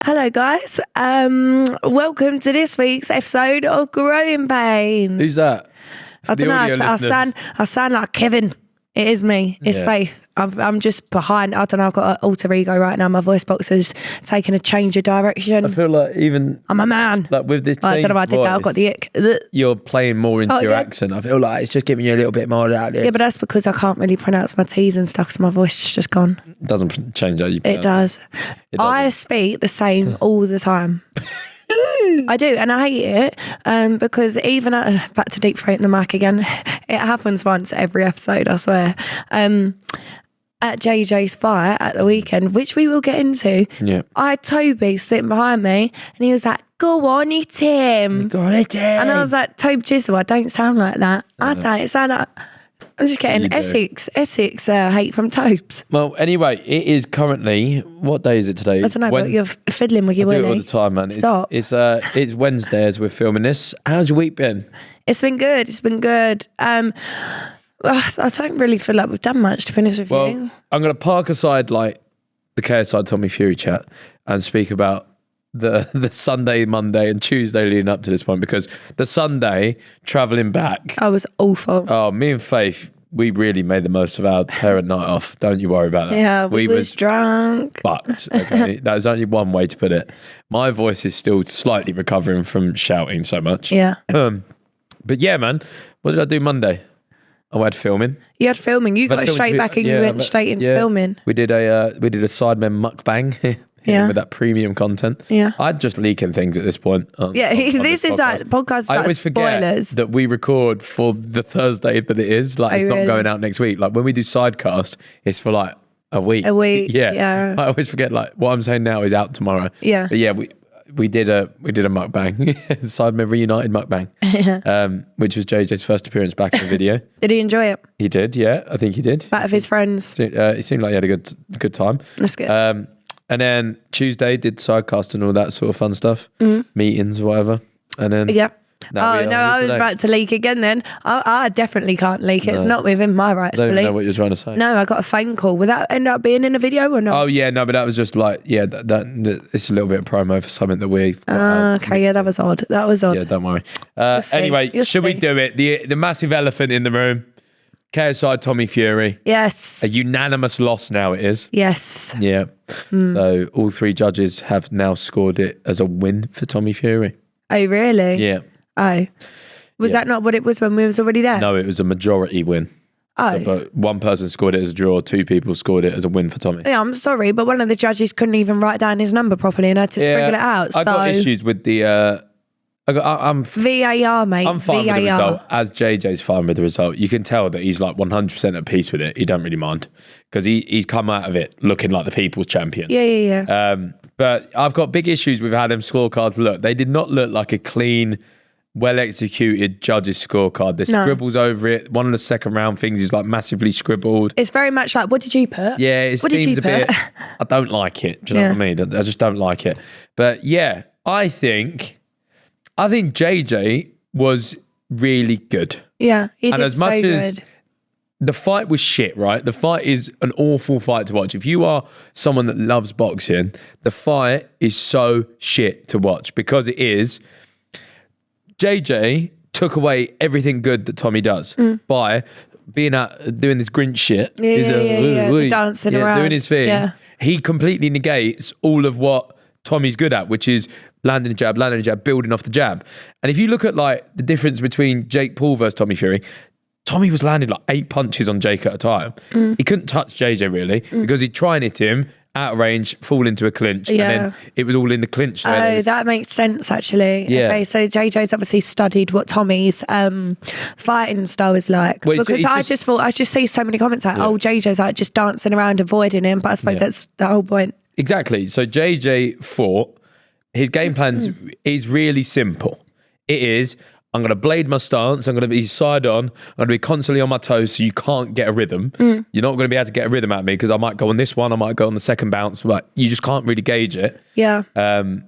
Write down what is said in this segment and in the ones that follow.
Hello guys, welcome to this week's episode of Growing Pains. Who's that? I don't know, I sound like Kevin. It is me, it's Faith. I'm just behind, I don't know, I've got an alter ego right now. My voice box has taken a change of direction. I feel like I'm a man. Like with this I don't know why I did that, I've got the ick. You're playing more into your accent. I feel like it's just giving you a little bit more out there. Yeah, but that's because I can't really pronounce my T's and stuff because my voice is just gone. It doesn't change how you pronounce it. Does. I speak the same all the time. I do, and I hate it because even back to deep throat in the mic again, it happens once every episode, I swear. At JJ's fight at the weekend, which we will get into, I had Toby sitting behind me and he was like, go on, hit him. Go on, hit him. And I was like, Toby Chisel, I don't sound like that. I don't sound like... I'm just getting Essex hate from Tobes. Well, anyway, it is currently, what day is it today? I don't know, but you're fiddling with your willy. I do it all the time, man. Stop. It's Wednesday as we're filming this. How's your week been? It's been good. I don't really feel like we've done much, to be honest with you. Well, I'm going to park aside like the KSI Tommy Fury chat and speak about the Sunday, Monday and Tuesday leading up to this point, because the Sunday travelling back, I was awful. Oh, me and Faith, we really made the most of our parent night off. Don't you worry about that. Yeah, we was drunk. Fucked. Okay, that is only one way to put it. My voice is still slightly recovering from shouting so much. Yeah. But yeah, man, what did I do Monday? I had filming. You had filming. You got straight back and you went straight into filming. We did a Sidemen mukbang. With that premium content. Yeah. I'm just leaking things at this point. This is like podcast. I always forget that we record for the Thursday that it is. Like it's not going out next week. Like when we do Sidecast, it's for like a week. Yeah. I always forget like what I'm saying now is out tomorrow. Yeah. But yeah, we did a mukbang. Sidemen reunited mukbang. Which was JJ's first appearance back in the video. Did he enjoy it? He did, yeah. I think he did. Back of his friends. He seemed like he had a good time. That's good. And then Tuesday did Sidecast and all that sort of fun stuff, meetings or whatever. And then I was about to leak again. Then I definitely can't leak it. It's not within my rights to leak. I don't know what you're trying to say. No, I got a phone call. Will that end up being in a video or not? Oh yeah, no, but that was just like that it's a little bit of promo for something that we. Okay, yeah, that was odd. Yeah, don't worry. Anyway, should we do it? The massive elephant in the room. KSI Tommy Fury. Yes. A unanimous loss now it is. Yes. Yeah. So all three judges have now scored it as a win for Tommy Fury. Oh, really? Yeah. Oh. Was that not what it was when we was already there? No, it was a majority win. Oh. So, but one person scored it as a draw, two people scored it as a win for Tommy. Yeah, I'm sorry, but one of the judges couldn't even write down his number properly and had to sprinkle it out. I got issues with the... I'm VAR, mate. I'm fine with the result. As JJ's fine with the result. You can tell that he's like 100% at peace with it. He don't really mind because he's come out of it looking like the people's champion. Yeah. But I've got big issues with how them scorecards look. They did not look like a clean, well-executed judges scorecard. There's scribbles over it. One of the second round things is like massively scribbled. It's very much like, what did you put? Yeah, it seems a bit... I don't like it. Do you know what I mean? I just don't like it. But yeah, I think JJ was really good. Yeah, he did as much as good. The fight was shit, right? The fight is an awful fight to watch. If you are someone that loves boxing, the fight is so shit to watch because it is. JJ took away everything good that Tommy does by being out doing this Grinch shit. The dancing around. Doing his thing. Yeah. He completely negates all of what Tommy's good at, which is landing the jab, building off the jab. And if you look at like the difference between Jake Paul versus Tommy Fury, Tommy was landing like 8 punches on Jake at a time. He couldn't touch JJ really because he'd try and hit him out of range, fall into a clinch, and then it was all in the clinch. Oh, that makes sense actually. Yeah. Okay, so JJ's obviously studied what Tommy's fighting style is like. Well, because I just see so many comments like, oh, JJ's like just dancing around, avoiding him, but I suppose that's the whole point. Exactly. So JJ fought. His game plan is really simple. It is, I'm going to blade my stance. I'm going to be side on. I'm going to be constantly on my toes so you can't get a rhythm. You're not going to be able to get a rhythm at me because I might go on this one. I might go on the second bounce. But you just can't really gauge it. Yeah. And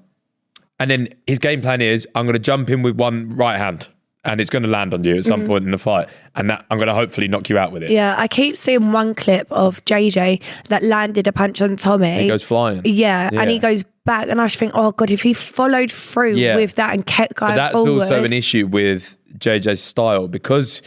then his game plan is, I'm going to jump in with one right hand. And it's going to land on you at some point in the fight. And that I'm going to hopefully knock you out with it. Yeah, I keep seeing one clip of JJ that landed a punch on Tommy. He goes flying. Yeah, and he goes back, and I just think, oh God, if he followed through with that and kept going that's forward. also an issue with JJ's style, because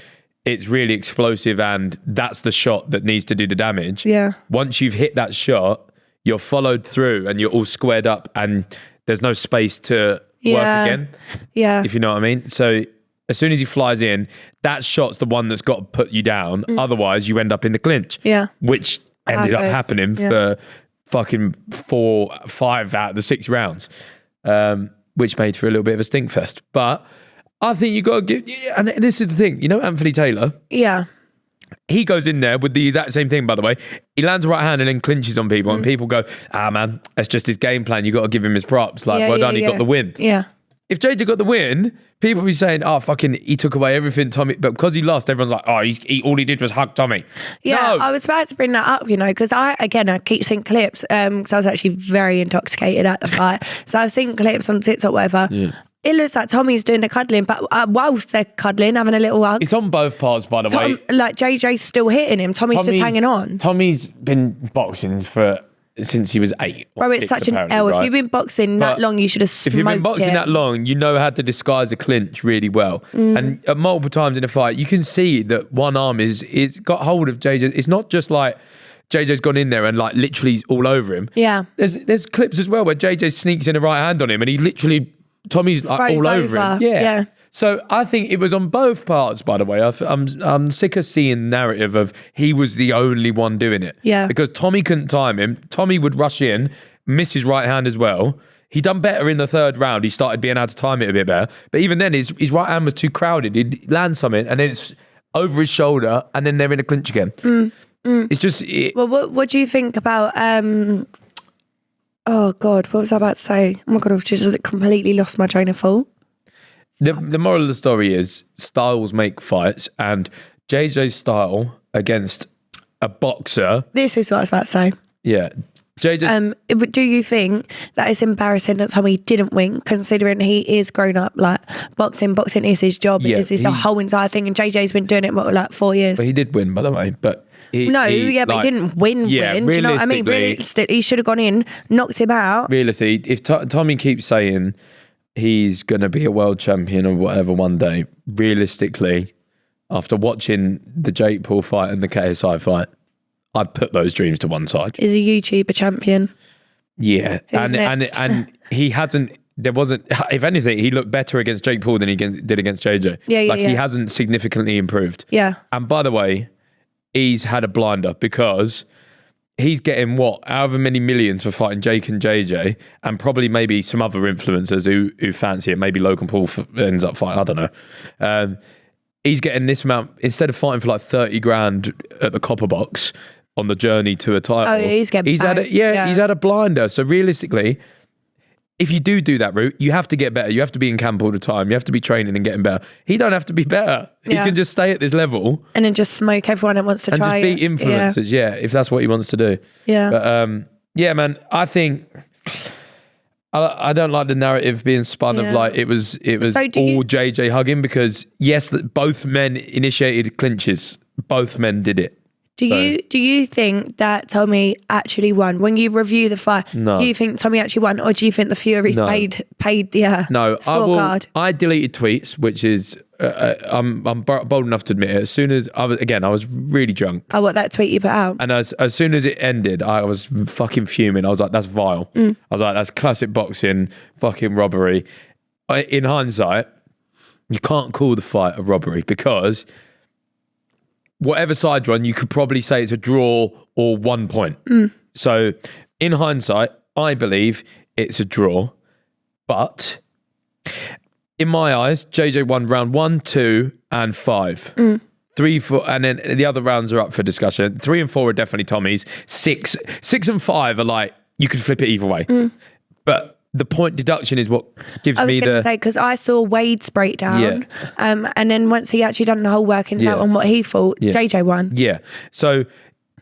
it's really explosive and that's the shot that needs to do the damage. Yeah. Once you've hit that shot, you're followed through and you're all squared up and there's no space to work again. Yeah. If you know what I mean. So as soon as he flies in, that shot's the one that's got to put you down. Otherwise, you end up in the clinch. Yeah. Which ended up happening for fucking 5 out of the 6 rounds, which made for a little bit of a stink fest. But I think you got to give, and this is the thing, you know, Anthony Taylor. Yeah. He goes in there with the exact same thing, by the way. He lands right hand and then clinches on people, and people go, man, that's just his game plan. You got to give him his props. Like, well done, he got the win. Yeah. If JJ got the win, people would be saying, fucking, he took away everything, Tommy. But because he lost, everyone's like, all he did was hug Tommy. Yeah, no. I was about to bring that up, you know, because I keep seeing clips, because I was actually very intoxicated at the fight. So I've seen clips on TikTok, whatever. Yeah. It looks like Tommy's doing the cuddling, but whilst they're cuddling, having a little hug. It's on both parts, by the way. Like JJ's still hitting him. Tommy's just hanging on. Tommy's been boxing since he was 8. Bro, it's such an L. Right? If you've been boxing that long, you should have smoked it. If you've been boxing that long, you know how to disguise a clinch really well. And multiple times in a fight, you can see that one arm is got hold of JJ. It's not just like JJ's gone in there and like literally all over him. Yeah. There's clips as well where JJ sneaks in a right hand on him and he literally, Tommy's like all over him. Yeah. So I think it was on both parts, by the way. I'm sick of seeing the narrative of he was the only one doing it. Yeah. Because Tommy couldn't time him. Tommy would rush in, miss his right hand as well. He done better in the 3rd round. He started being able to time it a bit better. But even then, his right hand was too crowded. He'd land something and then it's over his shoulder and then they're in a clinch again. It's just... Well, what do you think about... Oh God, what was I about to say? Oh my God, I've just completely lost my train of thought. The moral of the story is styles make fights, and JJ's style against a boxer. This is what I was about to say. Yeah. JJ's... do you think that it's embarrassing that Tommy didn't win, considering he is grown up? Like, boxing is his job. Yeah, it's the whole entire thing, and JJ's been doing it for like 4 years. But he did win, by the way. But but he didn't win. Do you know what I mean? Realistically, he should have gone in, knocked him out. Realistically, if Tommy keeps saying he's going to be a world champion or whatever one day, realistically, after watching the Jake Paul fight and the KSI fight, I'd put those dreams to one side. Is a YouTuber champion? Yeah, and he hasn't. There wasn't. If anything, he looked better against Jake Paul than he did against JJ. He hasn't significantly improved. Yeah. And by the way, he's had a blinder because he's getting however many millions for fighting Jake and JJ, and probably maybe some other influencers who fancy it. Maybe Logan Paul ends up fighting. I don't know. He's getting this amount instead of fighting for like 30 grand at the Copper Box on the journey to a title. Oh, he's getting. He's had a blinder. So realistically, if you do that route, you have to get better. You have to be in camp all the time. You have to be training and getting better. He don't have to be better. He can just stay at this level and then just smoke everyone that wants to try and just be influencers. Yeah, if that's what he wants to do. Yeah. But man, I think I don't like the narrative being spun of like it was all JJ hugging, because yes, both men initiated clinches. Both men did it. Do you think that Tommy actually won? When you review the fight, no. Do you think Tommy actually won, or do you think the Furies paid the scorecard? I deleted tweets, which is I'm bold enough to admit it. As soon as I was really drunk. Oh, what, that tweet you put out? And as soon as it ended, I was fucking fuming. I was like, that's vile. I was like, that's classic boxing, fucking robbery. In hindsight, you can't call the fight a robbery because whatever side you're on, you could probably say it's a draw or 1 point. So in hindsight, I believe it's a draw. But in my eyes, JJ won round 1, 2, and 5. 3, 4, and then the other rounds are up for discussion. 3 and 4 are definitely Tommy's. 6 and 5 are like, you could flip it either way. But the point deduction is what gives me the... I was going to say, because I saw Wade's breakdown, and then once he actually done the whole workings out on what he thought, JJ won. Yeah. So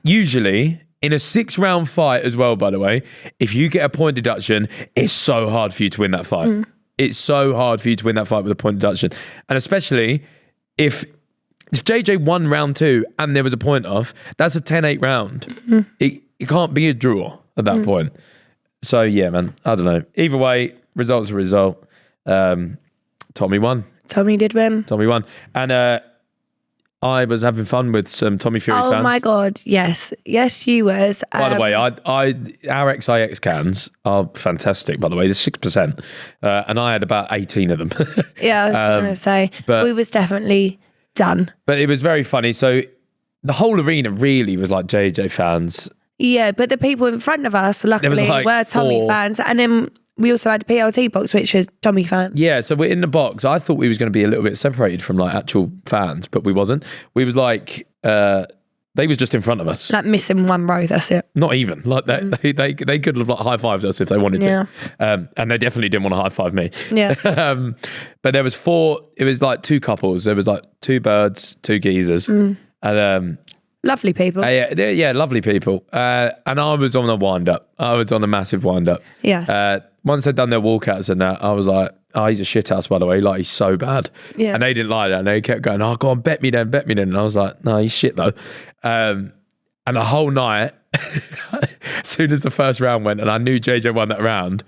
usually in a 6-round fight as well, by the way, if you get a point deduction, it's so hard for you to win that fight. It's so hard for you to win that fight with a point deduction. And especially if JJ won round 2 and there was a point off, that's a 10-8 round. It can't be a draw at that point. So yeah, man, I don't know. Either way, results are result. Tommy won. Tommy did win. Tommy won. And I was having fun with some Tommy Fury fans. Oh my God, yes. Yes, you was. By the way, our XIX cans are fantastic, by the way. There's 6%. And I had about 18 of them. Yeah, I was going to say. But we was definitely done. But it was very funny. So the whole arena really was like JJ fans. Yeah, but the people in front of us, luckily, like were Tommy fans. And then we also had the PLT box, which is Tommy fans. Yeah, so we're in the box. I thought we was going to be a little bit separated from like actual fans, but we wasn't. We was like, they was just in front of us. Like missing one row, that's it. Not even. Like they could have like high-fived us if they wanted to. And they definitely didn't want to high-five me. Yeah. But there was it was like 2 couples. There was like 2 birds, 2 geezers. And lovely people. yeah, lovely people. And I was on the wind-up. I was on the massive wind-up. Yes. Once they'd done their walkouts and that, I was like, oh, he's a shithouse, by the way. Like, he's so bad. Yeah. And they didn't like that. And they kept going, oh, go on, bet me then. And I was like, no, he's shit, though. And the whole night, as soon as the first round went, and I knew JJ won that round,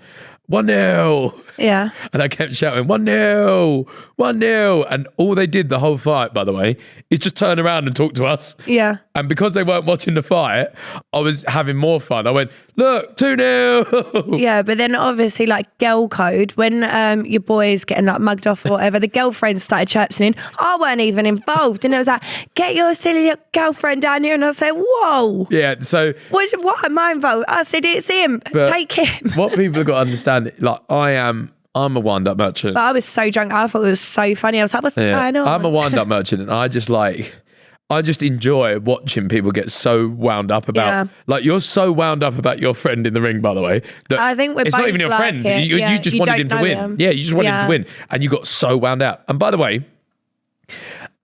1-0. Yeah. And I kept shouting, 1-0, 1-0. And all they did the whole fight, by the way, is just turn around and talk to us. Yeah. And because they weren't watching the fight, I was having more fun. I went, look, 2-0. Yeah, but then obviously like girl code, when your boy's getting like mugged off or whatever, the girlfriends started chirping in. I weren't even involved. And it was like, get your silly girlfriend down here. And I said, whoa. Yeah, so... What am I involved? I said, it's him. Take him. What people have got to understand, like I'm a wind-up merchant. But I was so drunk. I thought it was so funny. I was like, what's going on? I'm a wind-up merchant, and I just enjoy watching people get so wound up about. Like, you're so wound up about your friend in the ring, by the way. That I think it's not even your friend. You just wanted him to win. Him. Yeah, you just wanted him to win, and you got so wound out. And by the way,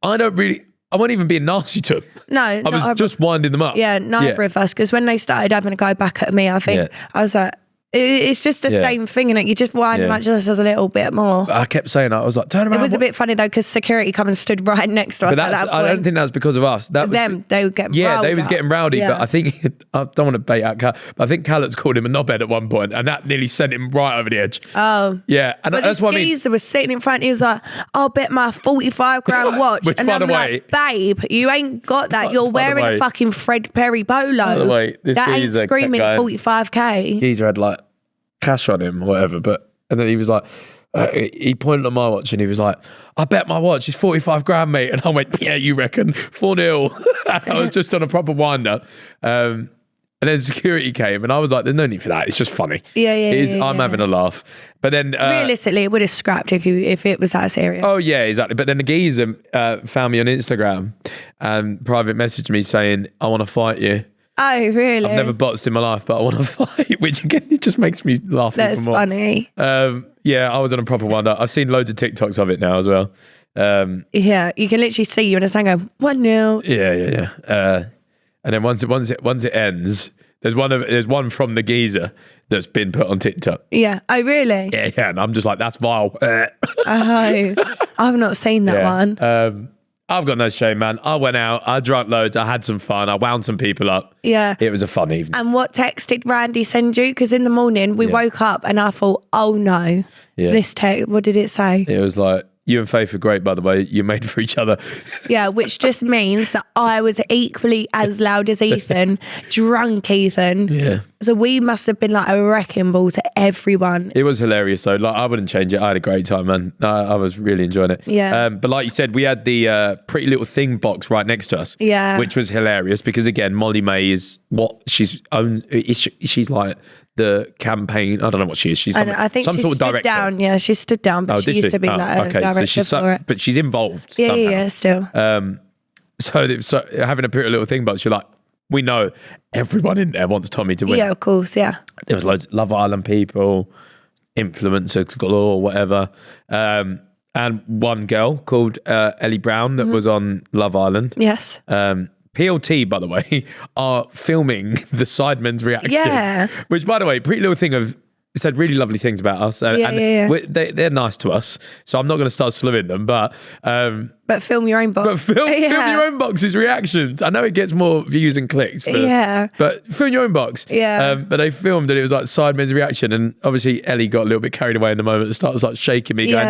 I wasn't even being nasty to him. No, I was just winding them up. Yeah, neither of us. Because when they started having a go back at me, I think I was like, it's just the same thing, and you just wind like just a little bit more. I kept saying, I was like, turn around. It was a bit funny though, because security come and stood right next to us. But I don't think that was because of us. That was them. They were getting they was getting rowdy. But I think I don't want to bait out Cal, but I think Callett's called him a knobhead at one point, and that nearly sent him right over the edge. Oh, yeah, and but that's what I mean. Geezer was sitting in front. He was like, "I'll bet my 45 grand watch." Which, and by I'm the like, "Babe, you ain't got that. You're wearing a fucking Fred Perry polo. By the way, this that ain't geezer screaming 45k." Geezer had like cash on him or whatever, and then he was like, he pointed at my watch and he was like, I bet my watch is 45 grand, mate. And I went, yeah, you reckon? 4-0. I was just on a proper wind-up. And then security came and I was like, there's no need for that. It's just funny. I'm having a laugh. But then... realistically, it would have scrapped if it was that serious. Oh, yeah, exactly. But then the geezer found me on Instagram and private messaged me saying, I want to fight you. Oh, really? I've never boxed in my life, but I want to fight, which again, it just makes me laugh even more. That's funny. Yeah, I was on a proper wind-up. I've seen loads of TikToks of it now as well. Yeah, you can literally see you in a stand going, 1-0. Yeah. And then once it ends, there's one from the geezer that's been put on TikTok. Yeah. Oh, really? Yeah. And I'm just like, that's vile. Oh, I've not seen that one. I've got no shame, man. I went out, I drank loads, I had some fun, I wound some people up. Yeah. It was a fun evening. And what text did Randy send you? Because in the morning we woke up and I thought, oh no, this text, what did it say? It was like, you and Faith are great, by the way. You're made for each other. Yeah, which just means that I was equally as loud as Ethan, drunk Ethan. Yeah. So we must have been like a wrecking ball to everyone. It was hilarious, though. Like, I wouldn't change it. I had a great time, man. I was really enjoying it. Yeah. But like you said, we had the Pretty Little Thing box right next to us. Yeah. Which was hilarious because, again, Molly Mae is what she's like the campaign. I don't know what she is. She's I think some she sort of stood director. down. Yeah, she stood down, but she used to be like a director for it. But she's involved. Yeah, still. So having a Pretty Little Thing box, you're like, we know everyone in there wants Tommy to win. Yeah, of course, yeah. There was loads of Love Island people, influencers galore, whatever. And one girl called Ellie Brown that was on Love Island. Yes. PLT, by the way, are filming the Sidemen's reaction. Yeah. Which, by the way, Pretty Little Thing have said really lovely things about us, and they're nice to us. So I'm not going to start slewing them, but film your own box. But film your own box's reactions. I know it gets more views and clicks. But film your own box. Yeah. But they filmed and it was like Sidemen's reaction, and obviously Ellie got a little bit carried away in the moment and started like shaking me, going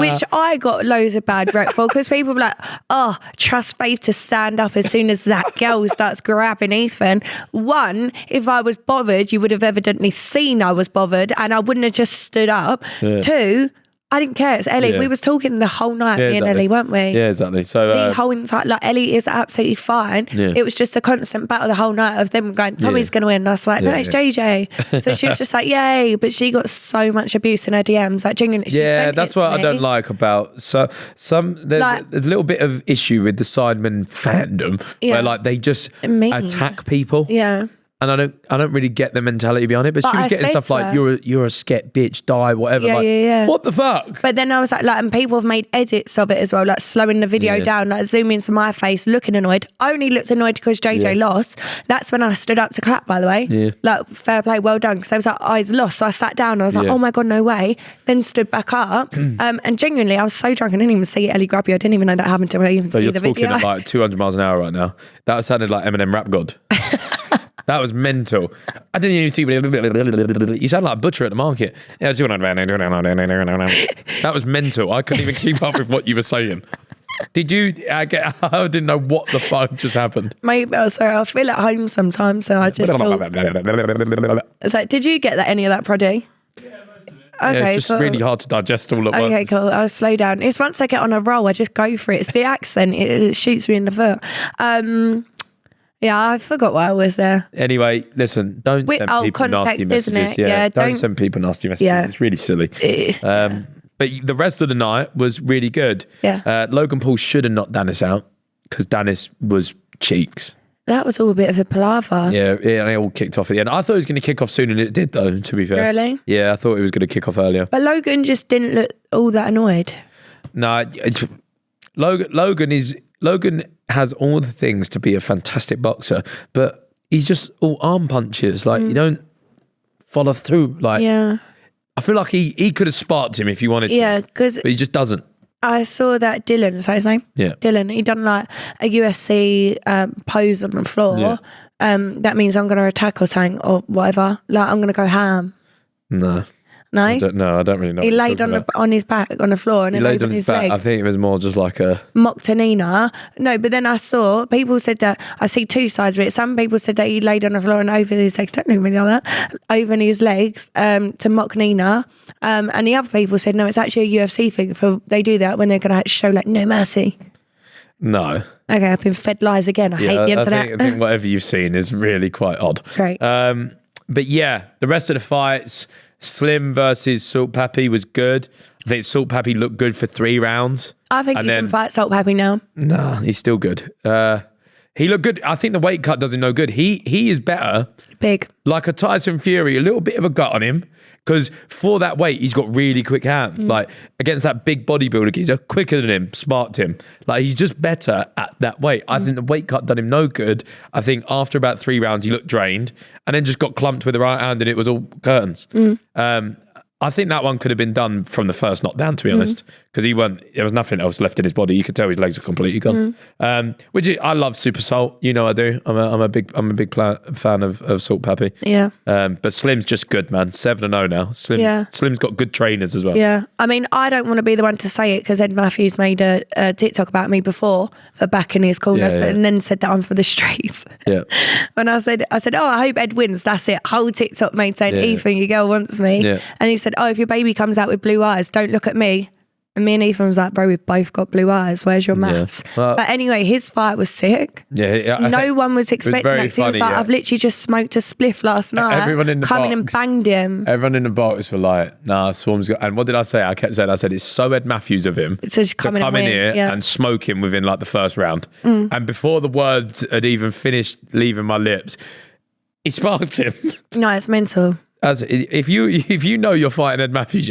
Which I got loads of bad rep for, because people were like, oh, trust Faith to stand up as soon as that girl starts grabbing Ethan. One, if I was bothered, you would have evidently seen I was bothered and I wouldn't have just stood up. Two, I didn't care. It's Ellie. We was talking the whole night, me and Ellie, weren't we? Yeah, exactly. So the whole entire, like, Ellie is absolutely fine. It was just a constant battle the whole night of them going, Tommy's going to win. And I was like, no, it's JJ. So she was just like, yay. But she got so much abuse in her DMs. Like, genuinely, that's what I don't like about there's a little bit of issue with the Sidemen fandom where like they just attack people. Yeah. And I don't really get the mentality behind it, but she was getting stuff like, you're a sket bitch, die, whatever. What the fuck? But then I was like, and people have made edits of it as well, like slowing the video down, like zooming into my face, looking annoyed. Only looked annoyed because JJ lost. That's when I stood up to clap, by the way. Yeah. Like, fair play, well done. Because I was like, I was lost. So I sat down. I was like, oh my God, no way. Then stood back up. And genuinely, I was so drunk. I didn't even see Ellie grab you. I didn't even know that happened until I even see the video. You're talking at like 200 miles an hour right now. That sounded like Eminem Rap God. That was mental. I didn't even see. You sound like a butcher at the market. Yeah, that was mental. I couldn't even keep up with what you were saying. Did you? I didn't know what the fuck just happened. Maybe. Sorry, I feel at home sometimes, so I just. It's like, did you get any of that, Proddy? Okay, it's just really hard to digest all at once. Okay, cool. I'll slow down. It's once I get on a roll, I just go for it. It's the accent. It shoots me in the foot. Yeah, I forgot why I was there. Anyway, listen, don't send people nasty messages. Isn't it? Yeah, don't send people nasty messages. Yeah. It's really silly. But the rest of the night was really good. Yeah. Logan Paul should have knocked Dennis out because Dennis was cheeks. That was all a bit of a palaver. Yeah, and it all kicked off at the end. I thought it was going to kick off sooner than it did, though, to be fair. Really? Yeah, I thought it was going to kick off earlier. But Logan just didn't look all that annoyed. No, Logan has all the things to be a fantastic boxer, but he's just all arm punches. Like, you don't follow through. Like, I feel like he could have sparked him if he wanted to. Yeah, because... But he just doesn't. I saw that Dylan, is that his name? Yeah. Dylan, he done like a UFC pose on the floor. Yeah. That means I'm going to attack or something or whatever. Like, I'm going to go ham. No? I don't really know. He laid on his back on the floor and he laid on his back. I think it was more just like a mock to Nina. No, but then I saw people said that I see two sides of it. Some people said that he laid on the floor and over his legs, don't look at me like that, over his legs to mock Nina. And the other people said no, it's actually a UFC thing. They do that when they're going to show like no mercy. No. Okay, I've been fed lies again. I hate the internet. I think whatever you've seen is really quite odd. Great. But yeah, the rest of the fights. Slim versus Salt Pappy was good. I think Salt Pappy looked good for 3 rounds. I think you can fight Salt Pappy now. Nah, he's still good. He looked good. I think the weight cut does him no good. He is better. Big. Like a Tyson Fury, a little bit of a gut on him. Because for that weight, he's got really quick hands. Like against that big bodybuilder, he's quicker than him, smarted him. Like he's just better at that weight. I think the weight cut done him no good. I think after about 3 rounds, he looked drained and then just got clumped with the right hand and it was all curtains. I think that one could have been done from the first knockdown, to be honest, because there was nothing else left in his body. You could tell his legs were completely gone. I love Super Salt. You know I do. I'm a big fan of Salt Pappy. Yeah. But Slim's just good, man. 7-0 now. Slim's got good trainers as well. Yeah. I mean, I don't want to be the one to say it because Ed Matthews made a TikTok about me before for backing his corner and then said that I'm for the streets. Yeah. When I said, oh, I hope Ed wins. That's it. Whole TikTok made saying, Ethan, your girl wants me. Yeah. And he said, oh, if your baby comes out with blue eyes, don't look at me. And me and Ethan was like, bro, we've both got blue eyes. Where's your maths? Well, but anyway, his fight was sick. Yeah. No one was expecting that. He was like, I've literally just smoked a spliff last night. Everyone in the come box, in and banged him. Everyone in the box were like, nah, Swarm's got... And what did I say? I kept saying, it's so Ed Matthews of him to come in here and smoke him within like the first round. And before the words had even finished leaving my lips, he sparked him. No, it's mental. If you know you're fighting Ed Matthews,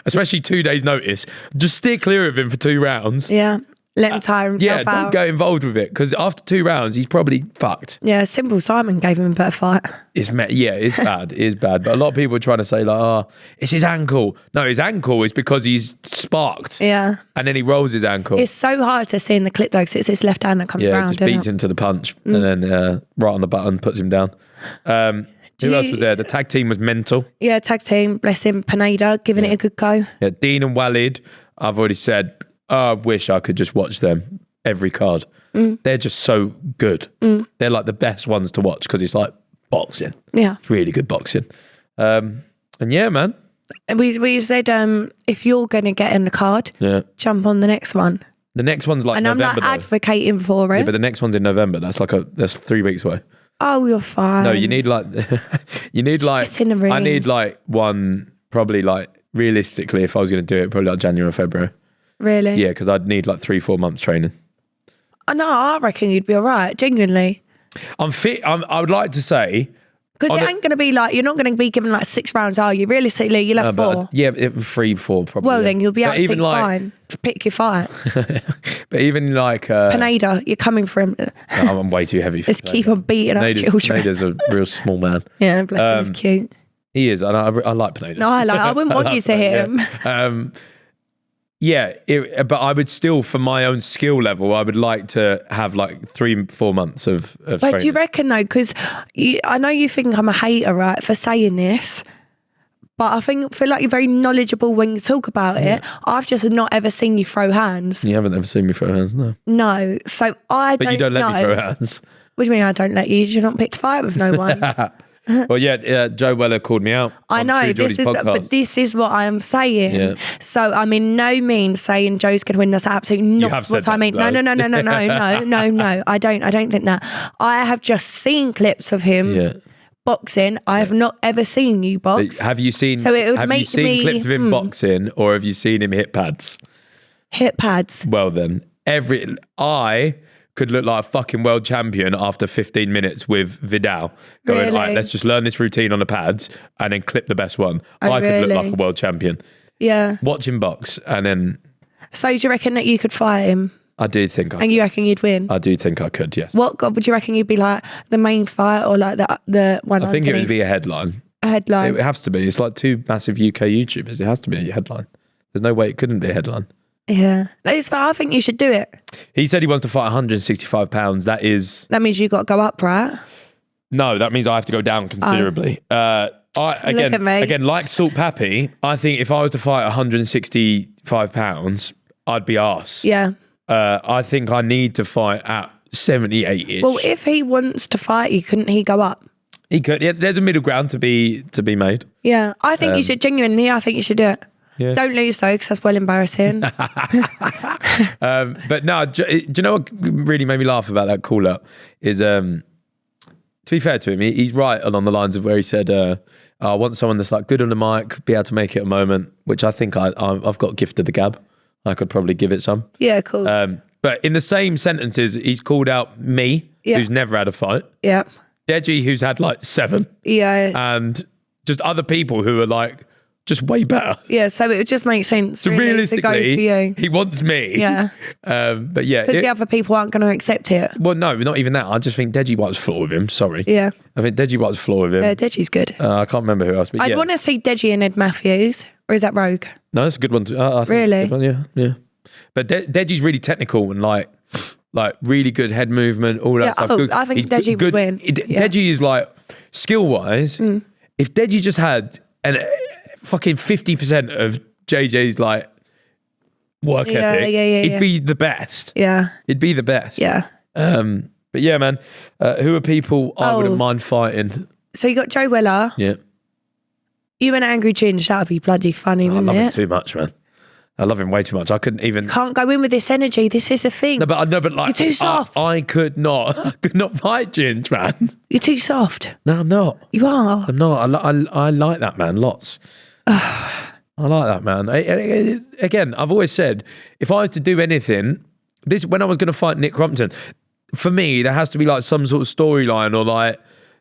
especially 2 days notice, just steer clear of him for 2 rounds. Yeah. Let him tire himself don't out. get involved with it because after 2 rounds, he's probably fucked. Yeah, Simple Simon gave him a better fight. It's bad. It is bad. But a lot of people are trying to say like, oh, it's his ankle. No, his ankle is because he's sparked. Yeah. And then he rolls his ankle. It's so hard to see in the clip though, because it's his left hand that comes around. Just beats him to the punch and then right on the button, puts him down. Who else was there? The tag team was mental. Yeah, tag team, bless him, Pineda, giving it a good go. Yeah, Dean and Walid, I've already said, I wish I could just watch them every card. They're just so good. They're like the best ones to watch because it's like boxing. Yeah. It's really good boxing. And yeah, man. We said if you're going to get in the card, jump on the next one. The next one's like and November. I'm not advocating for it. Yeah, but the next one's in November. That's 3 weeks away. Oh, you're fine. No, you need like, Just in the ring. I need like one, probably like realistically, if I was going to do it, probably like January or February. Really? Yeah, because I'd need like 3-4 months training. No, I reckon you'd be all right, genuinely. I'm fit. I would like to say. Because it ain't going to be like, you're not going to be given like 6 rounds, are you? Realistically, you'll have 4. 3-4 probably. Well, then you'll be absolutely like, fine. Pick your fight. But even like... Pineda, you're coming for him. I'm way too heavy for Just keep on beating up children. Pineda's a real small man. Yeah, bless him, he's cute. He is, and I like Pineda. No, I wouldn't want you to hit him. But I would still, for my own skill level, I would like to have like 3-4 months of But training. do you reckon though, because I know you think I'm a hater, right, for saying this, but I feel like you're very knowledgeable when you talk about it. I've just not ever seen you throw hands. You haven't ever seen me throw hands, no. No, so But you don't let me throw hands. What do you mean I don't let you? You're not picked to fight with no one. Well, Joe Weller called me out. I know, but this is what I am saying. Yeah. So I'm in no means saying Joe's going to win. That's absolutely not what I mean. No. I don't think that. I have just seen clips of him boxing. I have not ever seen you box. Have you seen? So it would have make you seen me, clips of him boxing, or have you seen him hit pads? Hit pads. Well, then I could look like a fucking world champion after 15 minutes with Vidal going, Really? all right, let's just learn this routine on the pads and then clip the best one. I could look like a world champion. Yeah. Watch him box and then... So do you reckon that you could fight him? I do think I could. And you reckon you'd win? I do think I could, yes. What would you reckon you'd be like the main fight or like the one I think it would underneath? be a headline. A headline? It has to be. It's like 2 massive UK YouTubers. It has to be a headline. There's no way it couldn't be a headline. Yeah. I think you should do it. He said he wants to fight 165 pounds. That means you've got to go up, right? No, that means I have to go down considerably. Again, like Salt Pappy, I think if I was to fight 165 pounds, I'd be arse. Yeah. I think I need to fight at 78-ish. Well, if he wants to fight you, couldn't he go up? He could. Yeah, there's a middle ground to be made. Yeah. I think you should genuinely, I think you should do it. Yeah. Don't lose though, because that's well embarrassing. But no, do you know what really made me laugh about that call up is, to be fair to him, he's right along the lines of where he said, I want someone that's like good on the mic, be able to make it a moment, which I think I've got gift of the gab. I could probably give it some. Yeah, cool. But in the same sentences, he's called out me, who's never had a fight. Yeah. Deji, who's had like 7. Yeah. And just other people who are like, just way better. Yeah, so it would just make sense So really, realistically, to go for you. He wants me. Yeah. But yeah. Because the other people aren't going to accept it. Well, no, not even that. I just think Deji wipes the floor with him. Sorry. Yeah. I think Deji wipes the floor with him. Yeah, Deji's good. I can't remember who else. But I'd want to see Deji and Ed Matthews. Or is that Rogue? No, that's a good one. I think Really? it's a good one, yeah. But Deji's really technical and like really good head movement, all that stuff. I think Deji would win. Deji is like, skill-wise, if Deji just had fucking 50% of JJ's like work ethic, it'd be the best. Yeah. It'd be the best. Yeah. But yeah, man, who are people I wouldn't mind fighting? So you got Joe Weller. Yeah. You and Angry Ginge, that would be bloody funny, I wouldn't love him it? too much, man. I love him way too much. I couldn't even. Can't go in with this energy. This is the thing. No, but like You're too soft. I could not fight Ginge, man. You're too soft. No, I'm not. You are. I'm not. I like that man lots. I like that man. Again, I've always said if I was to do anything, when I was going to fight Nick Crompton, for me there has to be like some sort of storyline or like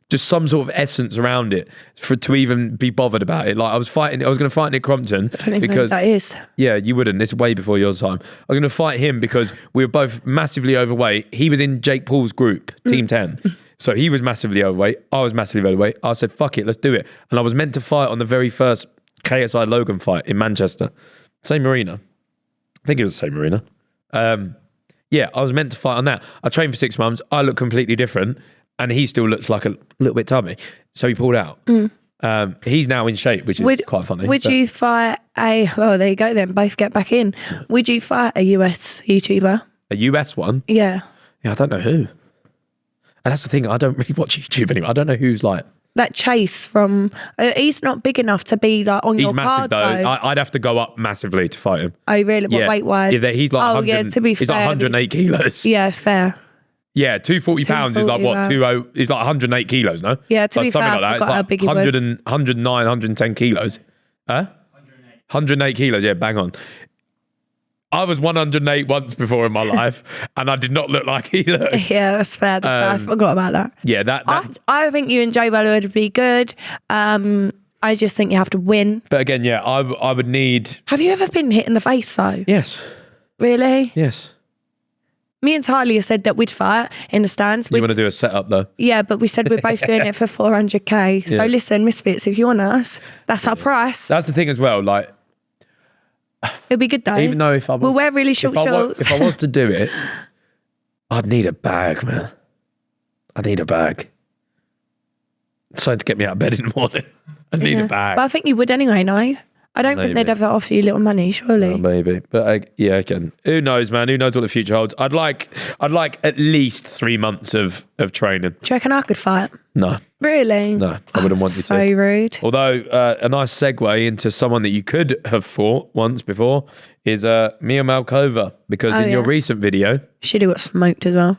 just some sort of essence around it to even be bothered about it. Like I was going to fight Nick Crompton. I don't even know who that is. Yeah, you wouldn't. This is way before your time. I was going to fight him because we were both massively overweight. He was in Jake Paul's group, Team 10. So he was massively overweight. I was massively overweight. I said, fuck it, let's do it. And I was meant to fight on the very first KSI Logan fight in Manchester. Same arena. I think it was the same arena. Yeah, I was meant to fight on that. I trained for 6 months. I looked completely different. And he still looks like a little bit tubby. So he pulled out. He's now in shape, which is quite funny. Would you fight well, there you go then. Both get back in. Would you fight a US YouTuber? A US one? Yeah. Yeah, I don't know who. And that's the thing. I don't really watch YouTube anymore. I don't know who's like... That Chase from... he's not big enough to be like on your card, though. He's massive, though. I'd have to go up massively to fight him. Oh, really? What, weight-wise? Yeah, he's like 100, yeah, to be he's fair, like 108 kilos. Yeah, fair. Yeah, 240 pounds is like what? 20 is like 108 kilos, no? Yeah, to be fair, something like that. It's like how big he was. 109, 110 kilos. Huh? 108 kilos, yeah, bang on. I was 108 once before in my life, and I did not look like he looked. Yeah, that's fair. That's fair. I forgot about that. Yeah, I think you and Joe Weller would be good. I just think you have to win. But again, yeah, I would need... Have you ever been hit in the face, though? Yes. Really? Yes. Me and Tyler said that we'd fight in the stands. You want to do a setup though? Yeah, but we said we're both doing it for 400k. So listen, Misfits, if you want us, that's our price. That's the thing as well. Like, it'll be good though. Even though if I was, we'll wear really short shorts. If I was to do it, I'd need a bag, man. I need a bag. Something to get me out of bed in the morning. I need a bag. But I think you would anyway, no? I don't think they'd ever offer you little money, surely. Maybe, but yeah, again, who knows, man? Who knows what the future holds? I'd like at least 3 months of training. Do you reckon I could fight? No. Really? No, I wouldn't want you to. So rude. Although a nice segue into someone that you could have fought once before is Mia Malkova, because in your recent video, she got smoked as well.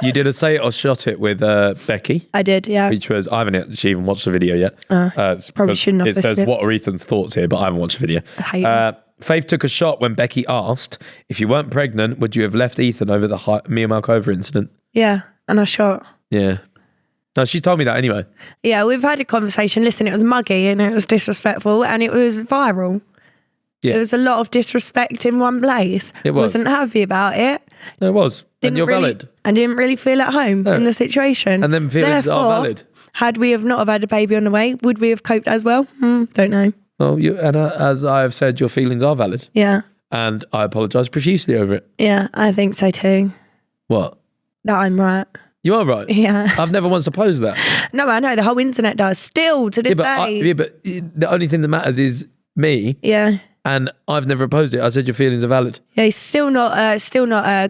you did a say it or shot it with Becky. I did, yeah. Which was, I haven't actually even watched the video yet. Probably shouldn't have. It says what are Ethan's thoughts here, but I haven't watched the video. I hate Faith took a shot when Becky asked, if you weren't pregnant, would you have left Ethan over the Mia Malkova incident? Yeah, and I shot. Yeah. No, she told me that anyway. Yeah, we've had a conversation. Listen, it was muggy and it was disrespectful and it was viral. Yeah. There was a lot of disrespect in one place. It was. Wasn't happy about it. No, it was. And you're valid. I didn't really feel at home in the situation. And then feelings are valid. Had we have not have had a baby on the way, would we have coped as well? Don't know. Well, as I have said, your feelings are valid. Yeah. And I apologise profusely over it. Yeah, I think so too. What? That I'm right. You are right. Yeah. I've never once opposed that. No, I know. The whole internet does. Still to this day. But the only thing that matters is me. Yeah. And I've never opposed it. I said your feelings are valid. Yeah, he's still not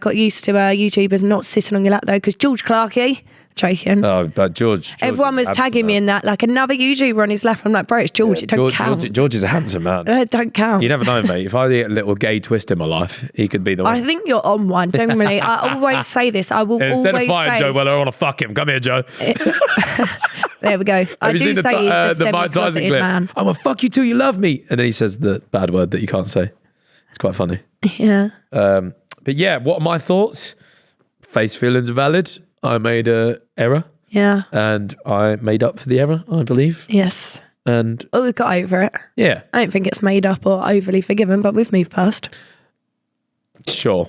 got used to YouTubers not sitting on your lap though, because George Clarkey, joking. Oh, but George everyone was tagging me in that, like another YouTuber on his lap. I'm like, bro, it's George. Yeah, it don't count. George is a handsome man. It don't count. You never know, mate. If I get a little gay twist in my life, he could be the one. I think you're on one. Generally, I always say this. I will Instead always of fighting say, Joe Weller, I want to fuck him. Come here, Joe. There we go. I do say he's a Mike Tyson clip? Man. I'm gonna fuck you till you love me, and then he says the bad word that you can't say. It's quite funny. Yeah. But yeah, what are my thoughts? Face feelings are valid. I made an error. Yeah. And I made up for the error, I believe. Yes. And we got over it. Yeah. I don't think it's made up or overly forgiven, but we've moved past. Sure.